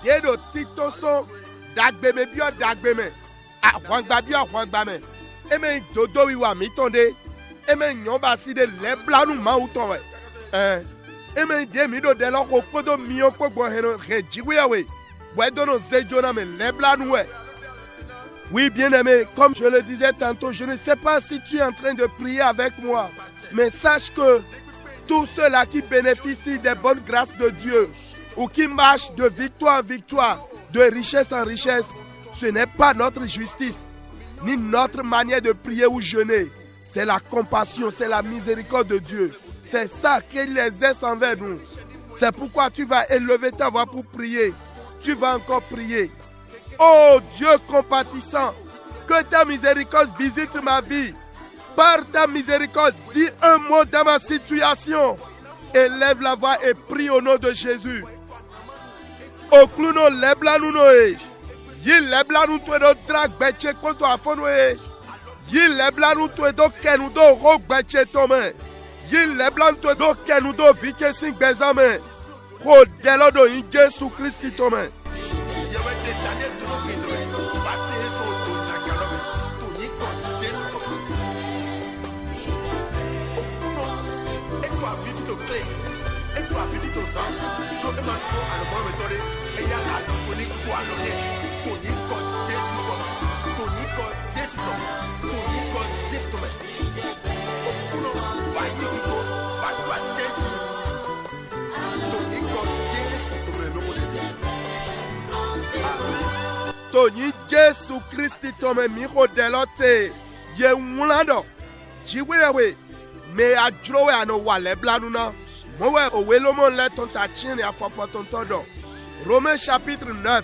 ye do titoso dagbe me bi o dagbe me ahwan gba bi ahwan gba me e me dodo wi wa mi tonde e me nyon ba si de le blanu ma uton we e me de mi do deloko kodo mi o pogbo hero rejiwe we. Oui, bien-aimé, comme je le disais tantôt, je ne sais pas si tu es en train de prier avec moi, mais sache que tous ceux-là qui bénéficient des bonnes grâces de Dieu ou qui marchent de victoire en victoire, de richesse en richesse, ce n'est pas notre justice, ni notre manière de prier ou jeûner. C'est la compassion, c'est la miséricorde de Dieu. C'est ça qu'il exerce envers nous. C'est pourquoi tu vas élever ta voix pour prier. Tu vas encore prier. Oh Dieu compatissant, que ta miséricorde visite ma vie. Par ta miséricorde, dis un mot dans ma situation. Élève la voix et prie au nom de Jésus. Okluno leblanu noe. Yi leblanu to do drag beche konto afonoe. Yi leblanu to do kenu do ro beche tome. Yi leblanu to do kenu do vike sing bezame. Ho delodo in Jésus Christ tome. Tony Jésus Christ tome mi ho delote ye nwulando jiwewe me adrowe ano wale blanu na mowe owelomo le tonta chine afofo tontodo. Romains chapitre 9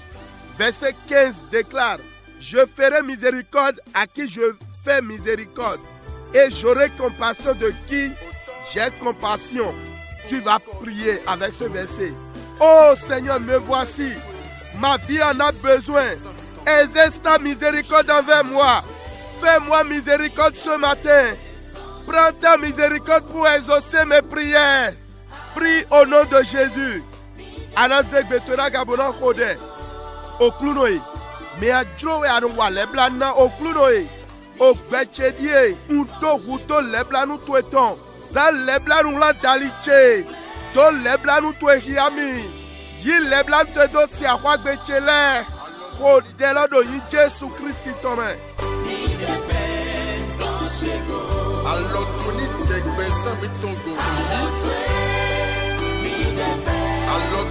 verset 15 déclare: je ferai miséricorde à qui je fais miséricorde et j'aurai compassion de qui j'ai compassion. Tu vas prier avec ce verset. Oh Seigneur, me voici, ma vie en a besoin. Exerce ta miséricorde envers moi. Fais-moi miséricorde ce matin. Prends ta miséricorde pour exaucer mes prières. Prie au nom de Jésus. Anazek betora gabona khode. Oklunoe. Me adrowe anwa leblana oklunoe. Okbechedie. Uto huto leblanu tueton. Za leblanu la daliche. To leblanu tuehiami. Yi leblan te do si akwa gbechele. Delodo yi Jésus Christ tome. Alors Tony Jekbesa mi tongo. Alors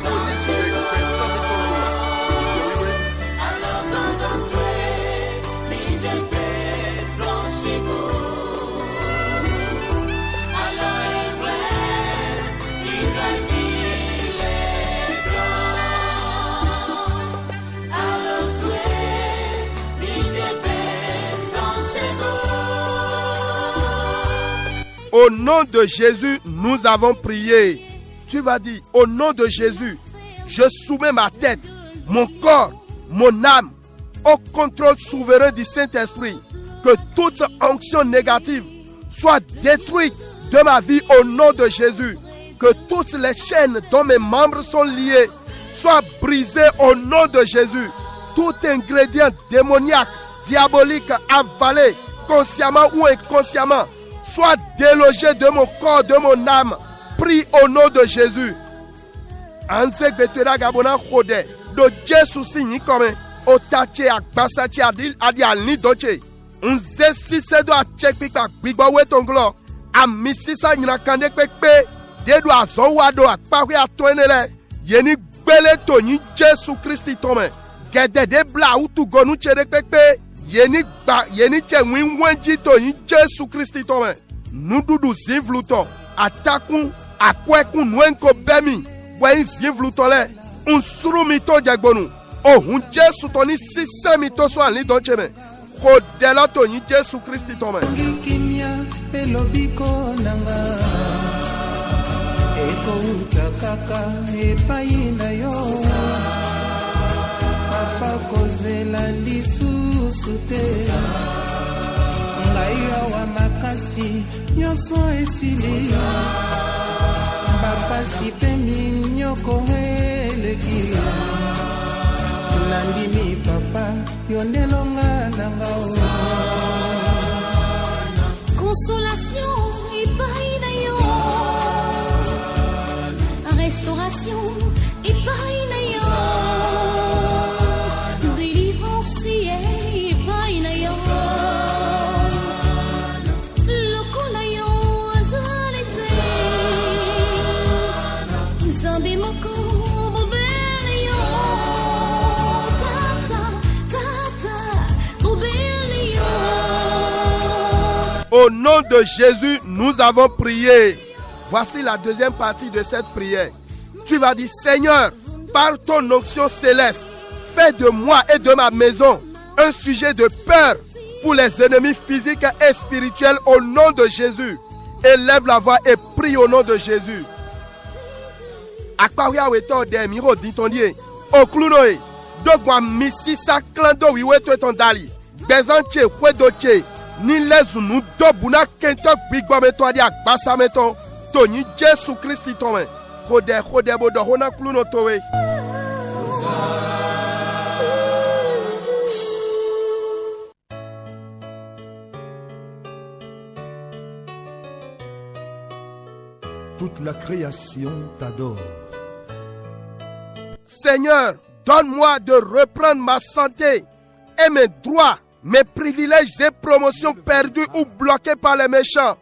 Tony Jekbesa mi tongo. Au nom de Jésus, nous avons prié. Tu vas dire, au nom de Jésus, je soumets ma tête, mon corps, mon âme au contrôle souverain du Saint-Esprit. Que toute onction négative soit détruite de ma vie au nom de Jésus. Que toutes les chaînes dont mes membres sont liés soient brisées au nom de Jésus. Tout ingrédient démoniaque, diabolique, avalé, consciemment ou inconsciemment, soit délogé de mon corps, de mon âme. Prie au nom de Jésus. Anze betera gabona khode do Jésus signi comme otache agbasache adi alni doche. Unze sise do achek pikpa gbigbo wetonglo. Amisisa nyina kande pekpe de do azowa do akpawe atoenele. Yeni gbele to ni Jésus Christi tome. Gede de bla utu gonu chere pekpe. Yeni che winwenji to ni Jésus Christi tome. Nududu zivluto atakun akwekun nwenko bemi. Wen zivlutole unsuru to jagbonu. Oh un Jésus toni sise mito so anli doncheme. Kodela to ni Jésus Christi tome. Kimia pelobiko nanga eko utakaka epaina yo papa kozela lisusu te ngai wa makasi nyoso esili papa sipemi nyoko eleki landimi papa yondelonga nanga consolation ipaina yo restauration ipaina yo délivrance ipaina yo lokola yo azaleze nzambe moko mobele yo tata mobele yo. Au nom de Jésus, nous avons prié. Voici la deuxième partie de cette prière. Tu vas dire, Seigneur, par ton onction céleste, fais de moi et de ma maison un sujet de peur pour les ennemis physiques et spirituels au nom de Jésus. Élève la voix et prie au nom de Jésus. Akparia weto de miro ditondie. Oklunoe. Dogwa misisa klando wiweto tondali. Bezanche kwedoche. Ni lezu nu dobuna kentok bigwa meto adi akbasa meto. Toni Jésus Christi tome. Khode bodo hona kluno towe. Toute la création t'adore. Seigneur, donne-moi de reprendre ma santé et mes droits, mes privilèges et promotions perdus ou bloqués par les méchants.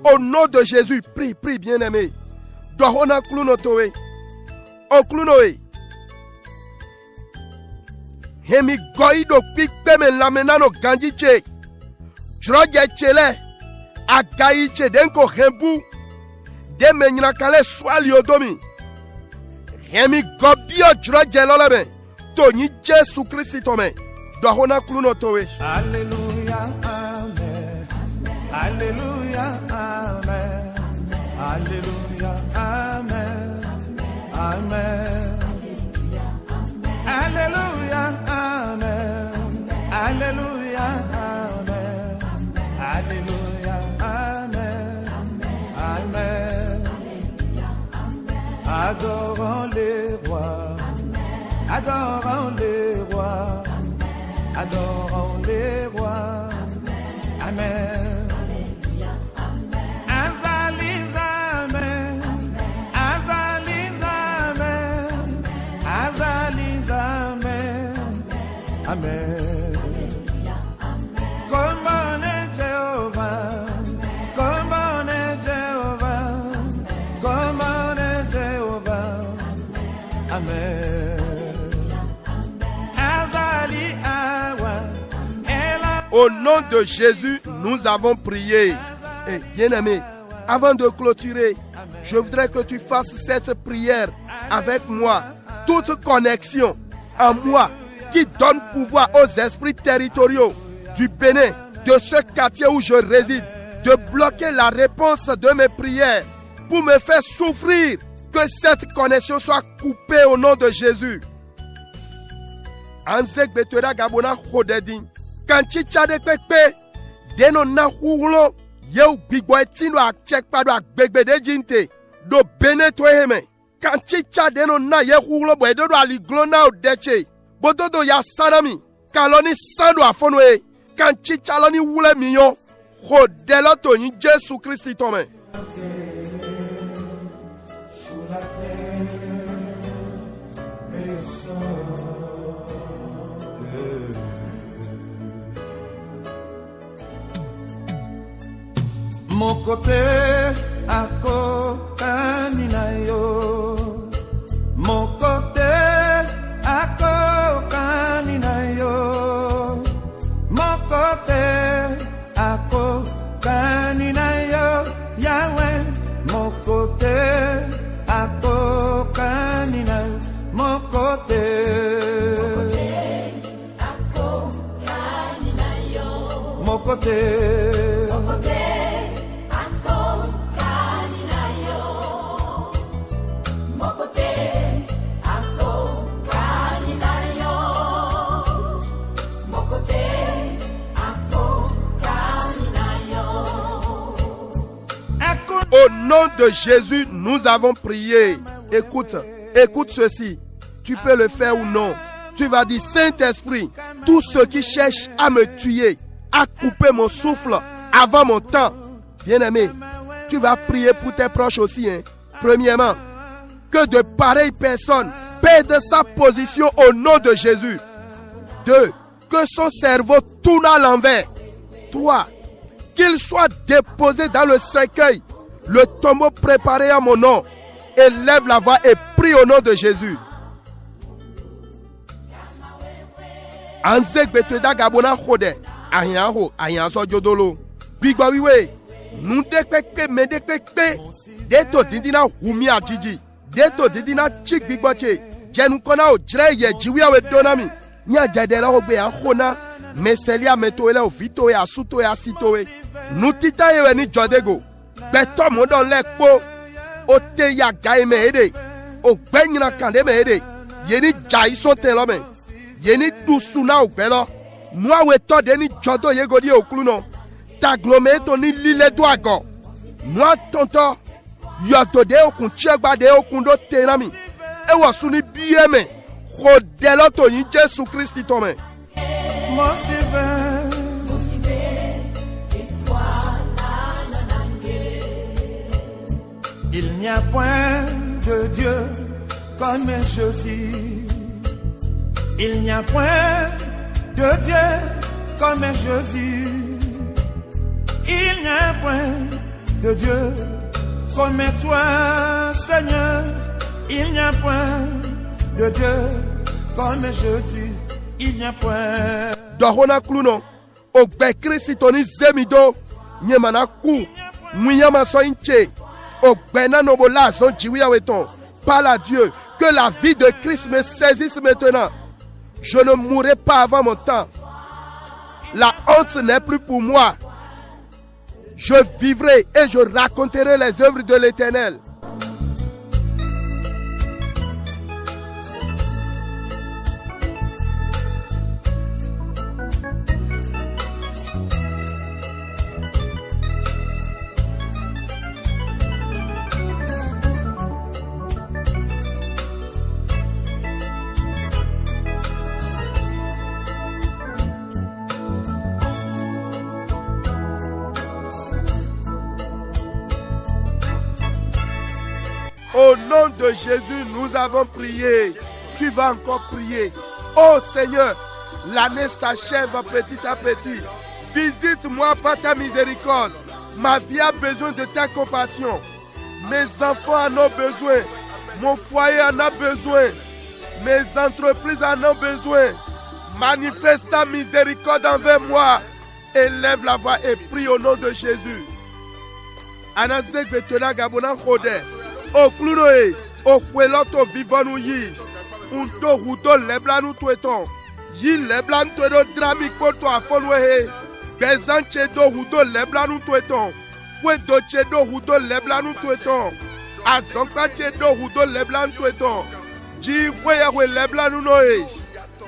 Au nom de Jésus, prie, prie, bien-aimé. Dohona kluno towe. O klunoe. Hemi goido pikpe men lamenano ganjiche. Droge chele. Agaiche denko hembu. De menyina kale swali odomi. Hemi gobio droge lolebe. Toni Jésus Christi tome. Dohona kluno towe. Alléluia, amen. Alléluia, amen. Alléluia, amen. Amen. Alléluia, amen. Alléluia, amen. Alléluia, amen. Amen. Adorons les rois. Adorons les rois. Adorons les rois. Amen. Amen. Come on, Jehovah. Come on, Jehovah. Come on, Jehovah. Amen. Au nom de Jésus, nous avons prié. Et bien-aimé, avant de clôturer, je voudrais que tu fasses cette prière avec moi. Toute connexion en moi qui donne pouvoir aux esprits territoriaux du Bénin, de ce quartier où je réside, de bloquer la réponse de mes prières pour me faire souffrir Que cette connexion soit coupée au nom de Jésus. Anzek betera gabona khodedin. Kanchi chade pepe. Deno na hulo. Yeu bigbo etino ak check pado ak begbede jinte. Do bene to heme. Kanchi chade no na ye hulo bo edo do aliglona o deche. Bodo do ya sanami. Kaloni sando afonwe. Kanchi chaloni wule miyon. Khodelo to yin Jésus Christ tome. Mon côté ako kaninayo, mon côté ako kaninayo, mon côté ako kaninayo, Yahweh, mon côté ako kaninayo, mon côté ako kaninayo, mon côté. Au nom de Jésus, nous avons prié. Écoute ceci. Tu peux le faire ou non. Tu vas dire, Saint-Esprit, tous ceux qui cherchent à me tuer, à couper mon souffle avant mon temps. Bien-aimé, tu vas prier pour tes proches aussi. Premièrement, que de pareilles personnes perdent sa position au nom de Jésus. 2. Que son cerveau tourne à l'envers. 3. Qu'il soit déposé dans le cercueil, le tombeau préparé à mon nom. Élève la voix et prie au nom de Jésus. Anzek beteda gabona khode ahiaho ahiaso jodolo bigwa wiwe nunde keke mede keke deto dindina humi ajiji deto dindina chik bigboche jenu kona o jre ye jiwiya we donami nya jadela ogbe ahona meselia metoele o vito ya suto ya sitowe nutita yewe ni jodego beto modon lekpo o te ya gaime ede o gbenyina kande me ede yeni jaison telome yeni dusuna ogbelo nuawe to de ni jodo yegodi okluno taglometo ni lile do ago nua tonto yodo de okun chiegba de okun do tenami ewo suni bieme khodelo to yin Jésus Christ tome. Il n'y a point de Dieu comme Jésus. Il n'y a point de Dieu comme Jésus. Il n'y a point de Dieu comme toi, Seigneur. Il n'y a point de Dieu comme Jésus. Il n'y a point. Dohona kluno ogbe Kristoni zemido nyemana ku muyama so inche ogbe na nobola son jiwiya weton. Parle à Dieu que la vie de Christ me saisisse maintenant. Je ne mourrai pas avant mon temps. La honte n'est plus pour moi. Je vivrai et je raconterai les œuvres de l'Éternel. Au nom de Jésus, nous avons prié. Tu vas encore prier. Oh Seigneur, l'année s'achève petit à petit. Visite-moi par ta miséricorde. Ma vie a besoin de ta compassion. Mes enfants en ont besoin. Mon foyer en a besoin. Mes entreprises en ont besoin. Manifeste ta miséricorde envers moi. Élève la voix et prie au nom de Jésus. Anazek betona gabona khode. O klunoe, o kweloto vivonu yi. Undo hudo leblanu tueton. Yi leblan tuedo drami koto afonwehe. Bezan chedo hudo leblanu tueton. Kwedo chedo hudo leblanu tueton. azonkache do hudo leblan tweton ji we leblan noe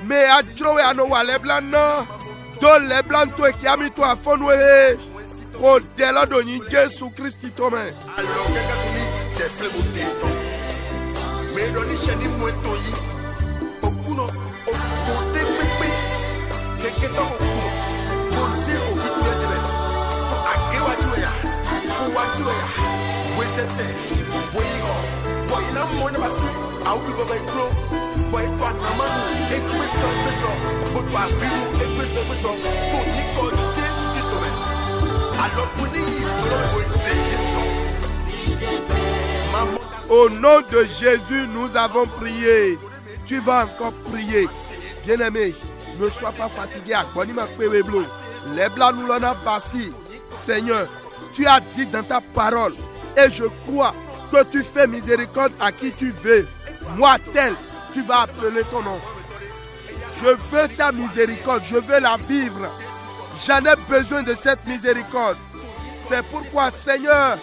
me ajrowe ano wa leblan no do leblan to kiami to afonwe ko delo do yin Jésus Christ to me alors que kuni c'est flemoté ton mais doni cheni moto yi okuno o côté pepe que to oku bosi o fitu de to agewa juya o wa juya we sete we ho boy na mo na basi au bi boy kro boy to anama ekweso bo to afimu ekweso to yi ko Jésus Christ me alors kuni au nom de Jésus, nous avons prié. Tu vas encore prier. Bien-aimé, ne sois pas fatigué. Seigneur, tu as dit dans ta parole, et je crois que tu fais miséricorde à qui tu veux. Moi, tel, tu vas appeler ton nom. Je veux ta miséricorde, je veux la vivre. J'en ai besoin de cette miséricorde. C'est pourquoi, Seigneur,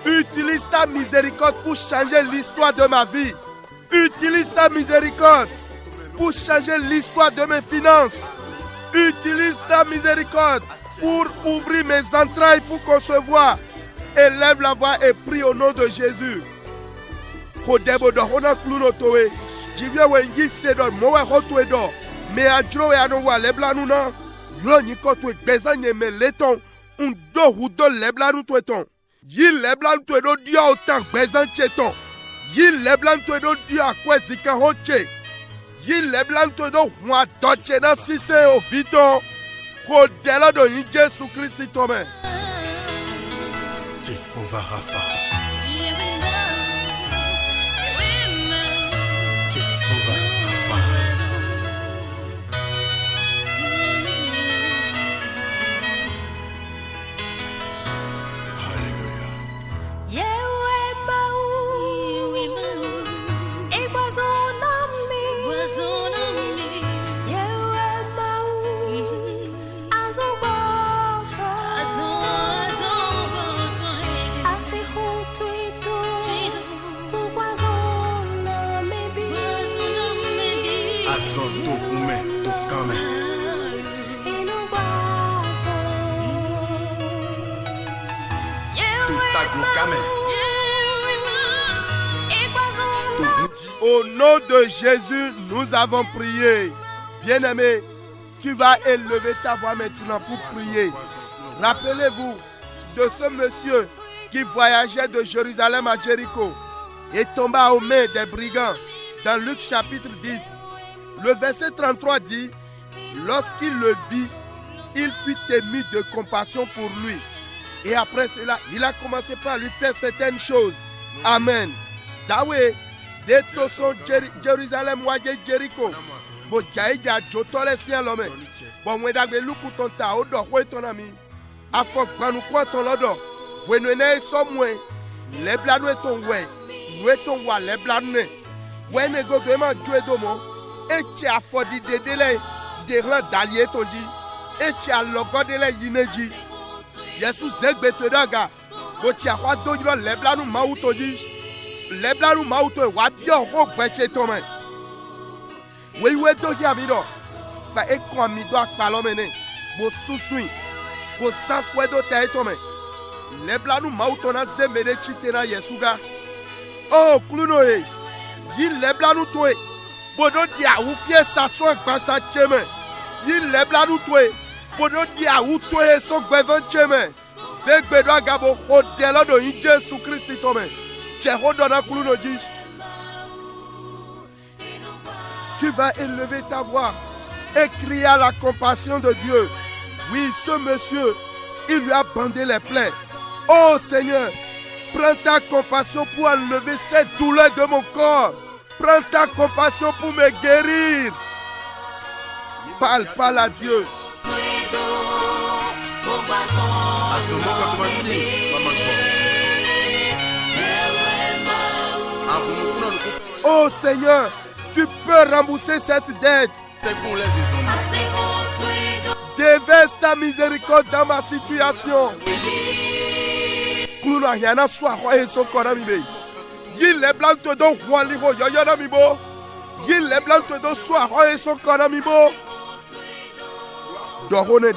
utilise ta miséricorde pour changer l'histoire de ma vie. Utilise ta miséricorde pour changer l'histoire de mes finances. Utilise ta miséricorde pour ouvrir mes entrailles pour concevoir. Élève la voix et prie au nom de Jésus. Yi leblan to do dia otan bezan cheton. Yi leblan to do dia kwezika hoche. Yi leblan to do wa doche na sise o vito. Ko dela do yin Jésus Christ to me. Jehovah Rapha. Au nom de Jésus, nous avons prié. Bien-aimé, tu vas élever ta voix maintenant pour prier. Rappelez-vous de ce monsieur qui voyageait de Jérusalem à Jéricho et tomba aux mains des brigands dans Luc chapitre 10. Le verset 33 dit, lorsqu'il le vit, il fut ému de compassion pour lui. Et après cela, il a commencé par lui faire certaines choses. Amen. Dawe, de toson Jérusalem waje Jéricho. Bo jaija jotole sien lome. Bon wedagbe luku tonta odo hwe tonami. Afok banu kwa ton lodo. Wenene somwe. Leblanu eton we. Weton wa leblanu ne. Wene go dema jwe domo. Eche afodi dedele. Derlan dalye tondi. Eche alogodele yineji. Yesu zegbe todaga. Bochi akwa dojiro leblanu mautoji. Leblanu mauto wa bio ho gbeche tome. We doji amido. Ba ekon amido akpalomene. Bo susui. Bo sankwedo te tome. Leblanu mauto na zemede chitena Yesuga. Oh klunoe. Yi leblanu toe. Bodo dia ou fie sason gbasa cheme. Yi leblanu toe. Bodo dia ou toe so gbevan cheme. Zegbedo agabo ho delo do yin Jésus Christ tome. Tu vas élever ta voix et crier à la compassion de Dieu. Oui, ce monsieur, il lui a bandé les plaies. Oh Seigneur, prends ta compassion pour enlever cette douleur de mon corps. Prends ta compassion pour me guérir. Parle à Dieu. Oh Seigneur, tu peux rembourser cette dette. Déverse ta miséricorde dans ma situation. Yi le blanc to do wali ho yoyo na mi bo. Yi le blanc to do so ho e so kana mi bo. Dohone.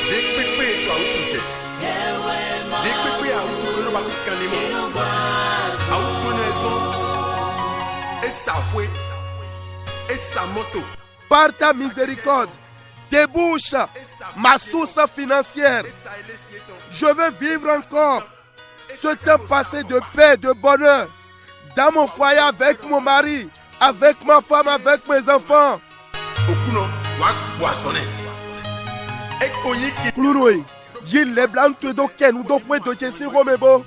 Dikpekpe to autuje. Dikpekpe autuje no basi kanimo. Autunezo. Esa fue. Esa moto. Par ta miséricorde, débouche ma source financière. Je veux vivre encore ce temps passé de paix, de bonheur, dans mon foyer avec mon mari, avec ma femme, avec mes enfants. Klunoui, Gilles les blancs te do ken ou do point de Jessi Romebo.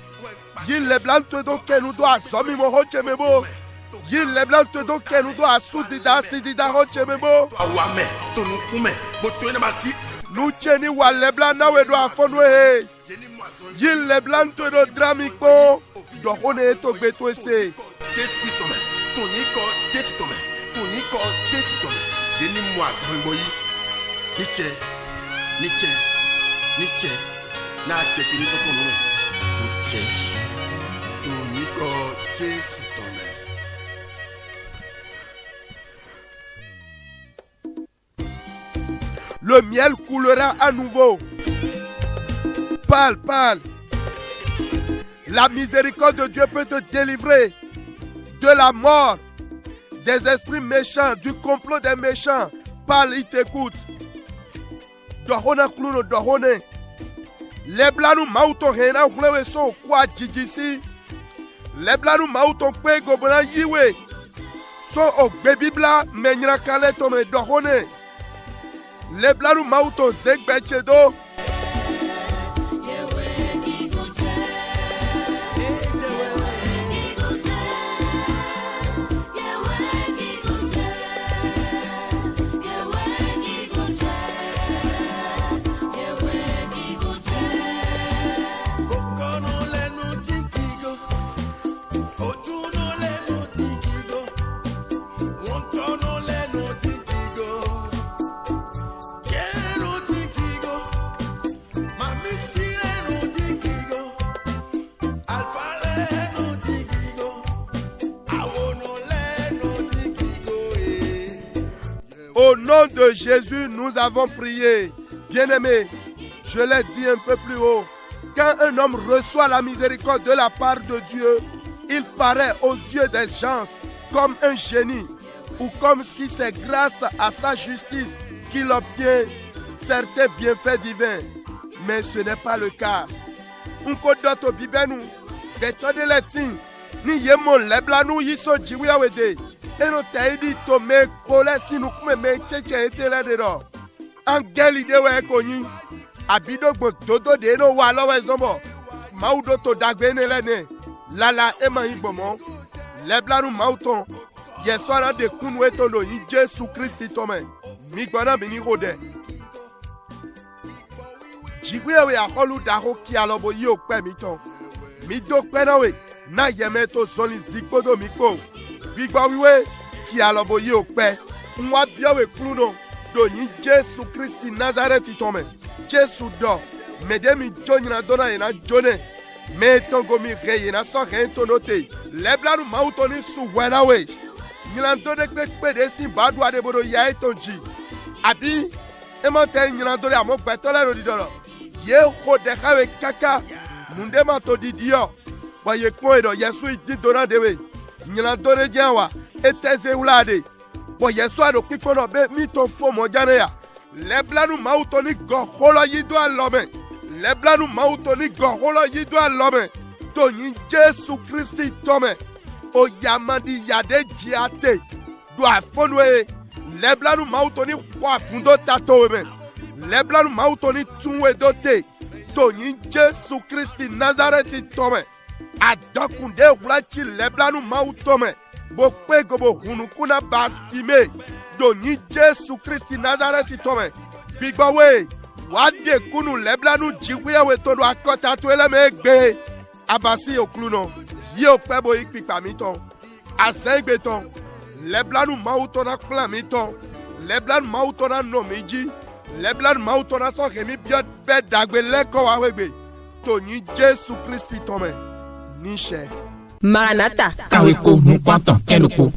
Gilles les blancs te do ken ou do asomi mo hoche mebo. Gilles les blancs te do ken ou do asudida sidida hoche mebo. Awame, tonu kume, boto na masi. Nous cheni wa les blancs na we do afonwe. Gilles les blancs te do dramiko. Do hone to beto ese. Tesi isome, toniko tesi tome, toniko tesi tome. Yeni mo asonboyi. Niche, na cheti ni soto no. Niche, toniko tesi tome. Le miel coulera à nouveau. Parle. La miséricorde de Dieu peut te délivrer de la mort, des esprits méchants, du complot des méchants. Parle, il t'écoute. Dohona kluno dohone. Leblanu mauto hena hulewe so kwa jijisi. Leblanu mauto kwe gobona yiwe. So ogbe bibla menyra kale tome dohone. Leblanu mauto zegbeche do. Au nom de Jésus, nous avons prié. Bien-aimés, je l'ai dit un peu plus haut. Quand un homme reçoit la miséricorde de la part de Dieu, il paraît aux yeux des gens comme un génie ou comme si c'est grâce à sa justice qu'il obtient certains bienfaits divins. Mais ce n'est pas le cas. Unkodoto bibenu, betode letin, ni yemon leblanu yiso jiwiawede. Eno taidi to me kole sinu kume me cheche etele de do. Angeli de we konyi. Abido gbo dodo de no wa lowe zombo. Maudo to dagbe ne lene. Lala ema igbomo. Leblanu mauton. Yeswara de kunwe to lo yi Jesu Christi tome. Migbona bini rode. Jigwewe akolu daho ki alobo yi okpe miton. Mi do penawe na yeme to zoni zikbodo mikpo. Bigba wiwe ki alobo yi okpe. Nwa biawe kluno do ni Jesu Christi Nazareth tome. Jesu do medemi jonyina dona yena jone. Me tongo mi reye na so rento note. Leblanu mautoni su wenawe. Nyilando de kpe de sin badwa de bodo ya etonji. Abi emante nyilando de amo betole ro didoro. Ye ho de kawe kaka munde ma to didio wa ye ko edo Yesu idi dona dewe nyilando de janwa eteze ulade bo Yesu ado pipono be mi to fo mo jane ya leblanu mautoni go holo yido alome leblanu mautoni go holo yido alome to yin Jesu Christi tome o yamadi yade jiate do afonwe leblanu mautoni kwa fundo tato we Leblanu mautoni tunwe dote Tony Jesu Christi Nazareth tome Adokunde wulachi leblanu mautome Bokpe gobo hunukuna batime Tony Jesu Christi Nazareth tome Bigbawe Wade kunu leblanu jiwe we todo akota tuele megbe Abasi okluno Yo pebo ikpipa miton Asengbe ton Leblanu mautona kla miton Leblanu mautona nomiji Leblan mautona so kemi biot be dagbe leko wawegbe Tony Jesu Christi tome ni chair. Maranatha. Kaweko nous pantons kenoko.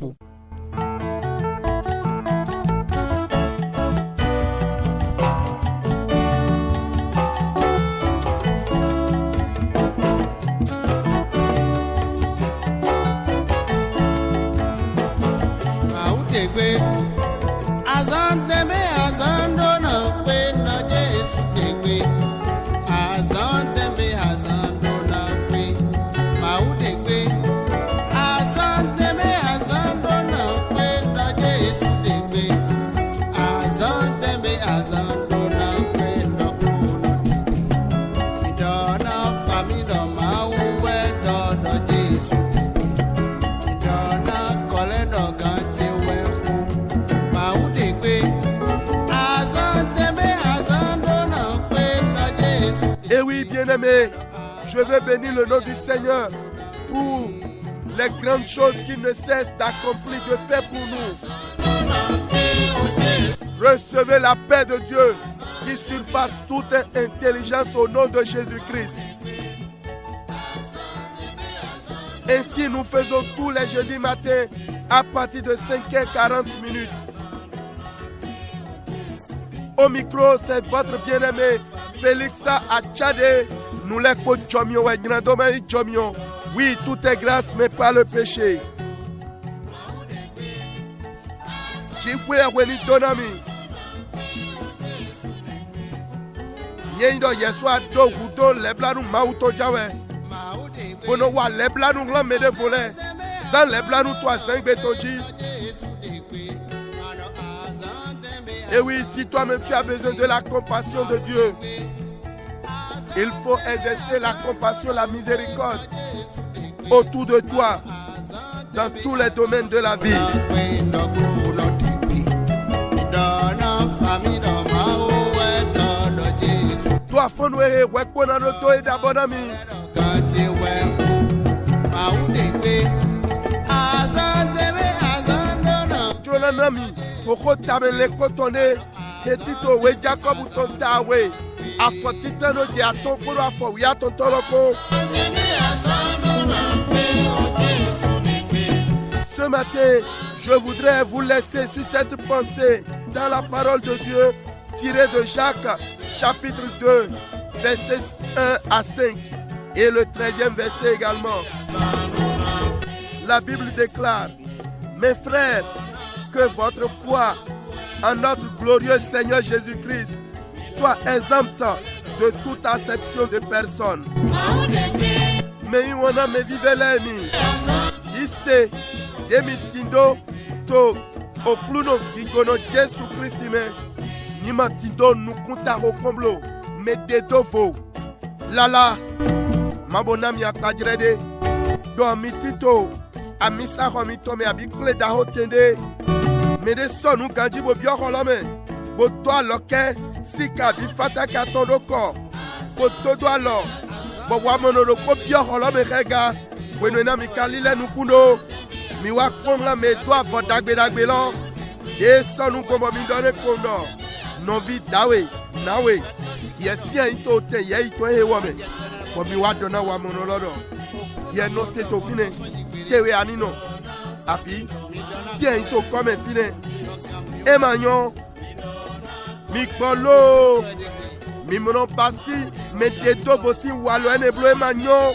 Bien-aimés, je veux bénir le nom du Seigneur pour les grandes choses qu'il ne cesse d'accomplir, de faire pour nous. Recevez la paix de Dieu qui surpasse toute intelligence au nom de Jésus-Christ. Ainsi, nous faisons tous les jeudis matins à partir de 5h40. Au micro, c'est votre bien-aimé Félix Achade. Nous les coachons, oui, tout est grâce, mais pas le péché. Chikwe weni donami. Nyendo yeswa do gudo leblanu mauto jawe. Bono wa leblanu ngla mede volé. Dans leblanu toi cinq betonji. Et oui, si toi-même tu as besoin de la compassion de Dieu, il faut exercer la compassion, la miséricorde autour de toi, dans tous les domaines de la vie. Toi, Fonoué, Wekonaroto et Dabonami. Jolanami, Poko Tabele Kotone, Ketito, We Jacob Tontawe, Afotitano de Atonkoro, Afoyaton Toloko. Ce matin, je voudrais vous laisser sur cette pensée dans la parole de Dieu tirée de Jacques, chapitre 2, versets 1 à 5 et le 13e verset également. La Bible déclare: mes frères, que votre foi en notre glorieux Seigneur Jésus-Christ soit exempte de toute acception de personne. Mais il y a mes vivelemi. Ici, Yemitindo, to, Opluno, Gigono, Jésus Christ, ni matindo, nous comptons au comblo, mais des dovos. Lala, Mabonami a kadrede, do mitito, Amisa Homito, me abikle da hotende, mais des sons nous gandji bo bio holome, bo toi loke, sika bifata katono ko, bo todo alors, bo wamono ko bio holome rega, bueno na mikalile nukuno. Mi wa komla me doa vodagbe dagbe lo. E so nu kombo mi done kondo. Non vi dawe, nawe. Yesi en to te ye ito he wome. Bo mi wa dona wa mono lodo. Ye no te to fine. Tewe anino. Api. Si en to come fine. E manyon. Mi kolo. Mi mono pasi. Me te do bosi walo ene blo e manyon.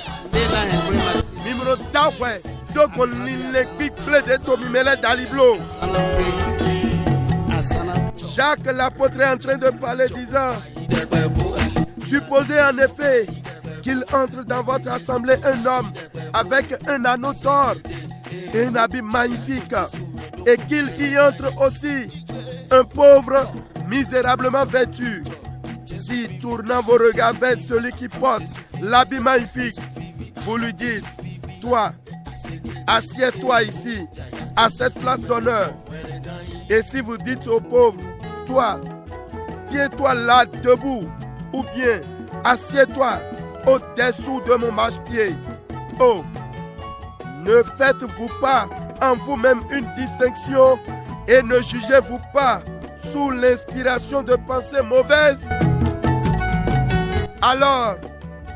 Mi mono dawe. Donc on l'équipe de Tomimele d'Aliblo. Jacques l'apôtre est en train de parler disant: supposez en effet qu'il entre dans votre assemblée un homme avec un anneau d'or et un habit magnifique, et qu'il y entre aussi un pauvre misérablement vêtu. Si tournant vos regards vers celui qui porte l'habit magnifique, vous lui dites: toi, assieds-toi ici, à cette place d'honneur. Et si vous dites aux pauvres: toi, tiens-toi là debout, ou bien assieds-toi au-dessous de mon marchepied. Oh, ne faites-vous pas en vous-même une distinction et ne jugez-vous pas sous l'inspiration de pensées mauvaises? Alors,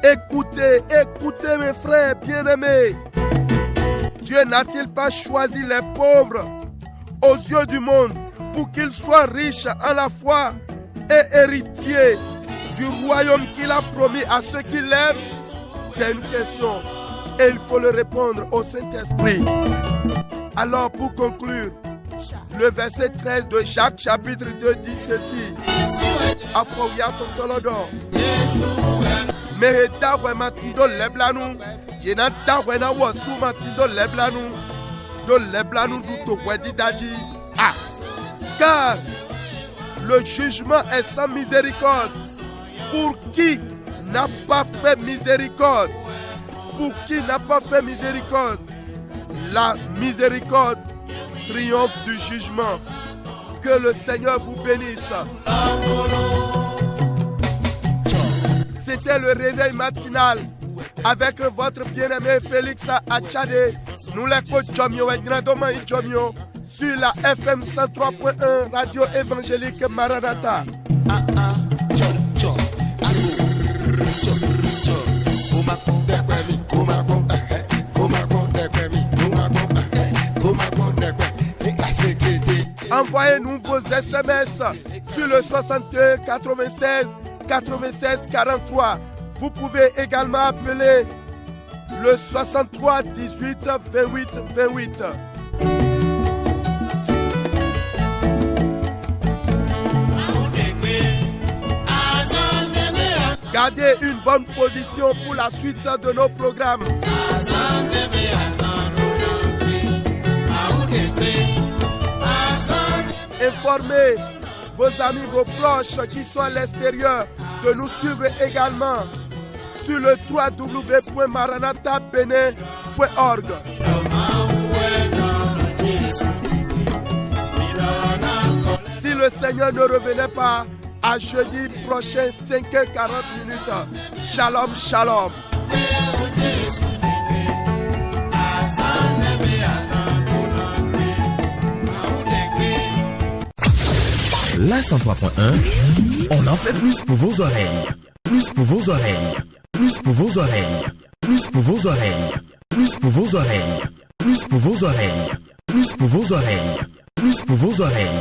Écoutez, écoutez mes frères bien-aimés. Dieu n'a-t-il pas choisi les pauvres aux yeux du monde pour qu'ils soient riches à la foi et héritiers du royaume qu'il a promis à ceux qui l'aiment? C'est une question et il faut le répondre au Saint-Esprit. Alors pour conclure, le verset 13 de Jacques chapitre 2 dit ceci. Afroya tontolodo. Meheta wematido leblanu. Yenata wena wasu matido leblanu. Do leblanu du to weditaji. Ah! Car le jugement est sans miséricorde. Pour qui n'a pas fait miséricorde? Pour qui n'a pas fait miséricorde? La miséricorde triomphe du jugement. Que le Seigneur vous bénisse. C'était le réveil matinal avec votre bien-aimé Félix Achade. Nous l'écoutons Jomio et Grandoman Jomio sur la FM 103.1 Radio Évangélique Maranatha. Envoyez-nous vos SMS sur le 61 96 96 43. Vous pouvez également appeler le 63 18 28 28. Gardez une bonne position pour la suite de nos programmes. Informez vos amis, vos proches qui sont à l'extérieur de nous suivre également sur le www.maranathabenin.org. Si le Seigneur ne revenait pas, à jeudi prochain 5h40. Shalom, shalom. La 103.1, on en fait plus pour vos oreilles. Plus pour vos oreilles. Plus pour vos oreilles. Plus pour vos oreilles. Plus pour vos oreilles. Plus pour vos oreilles. Plus pour vos oreilles. Plus pour vos oreilles.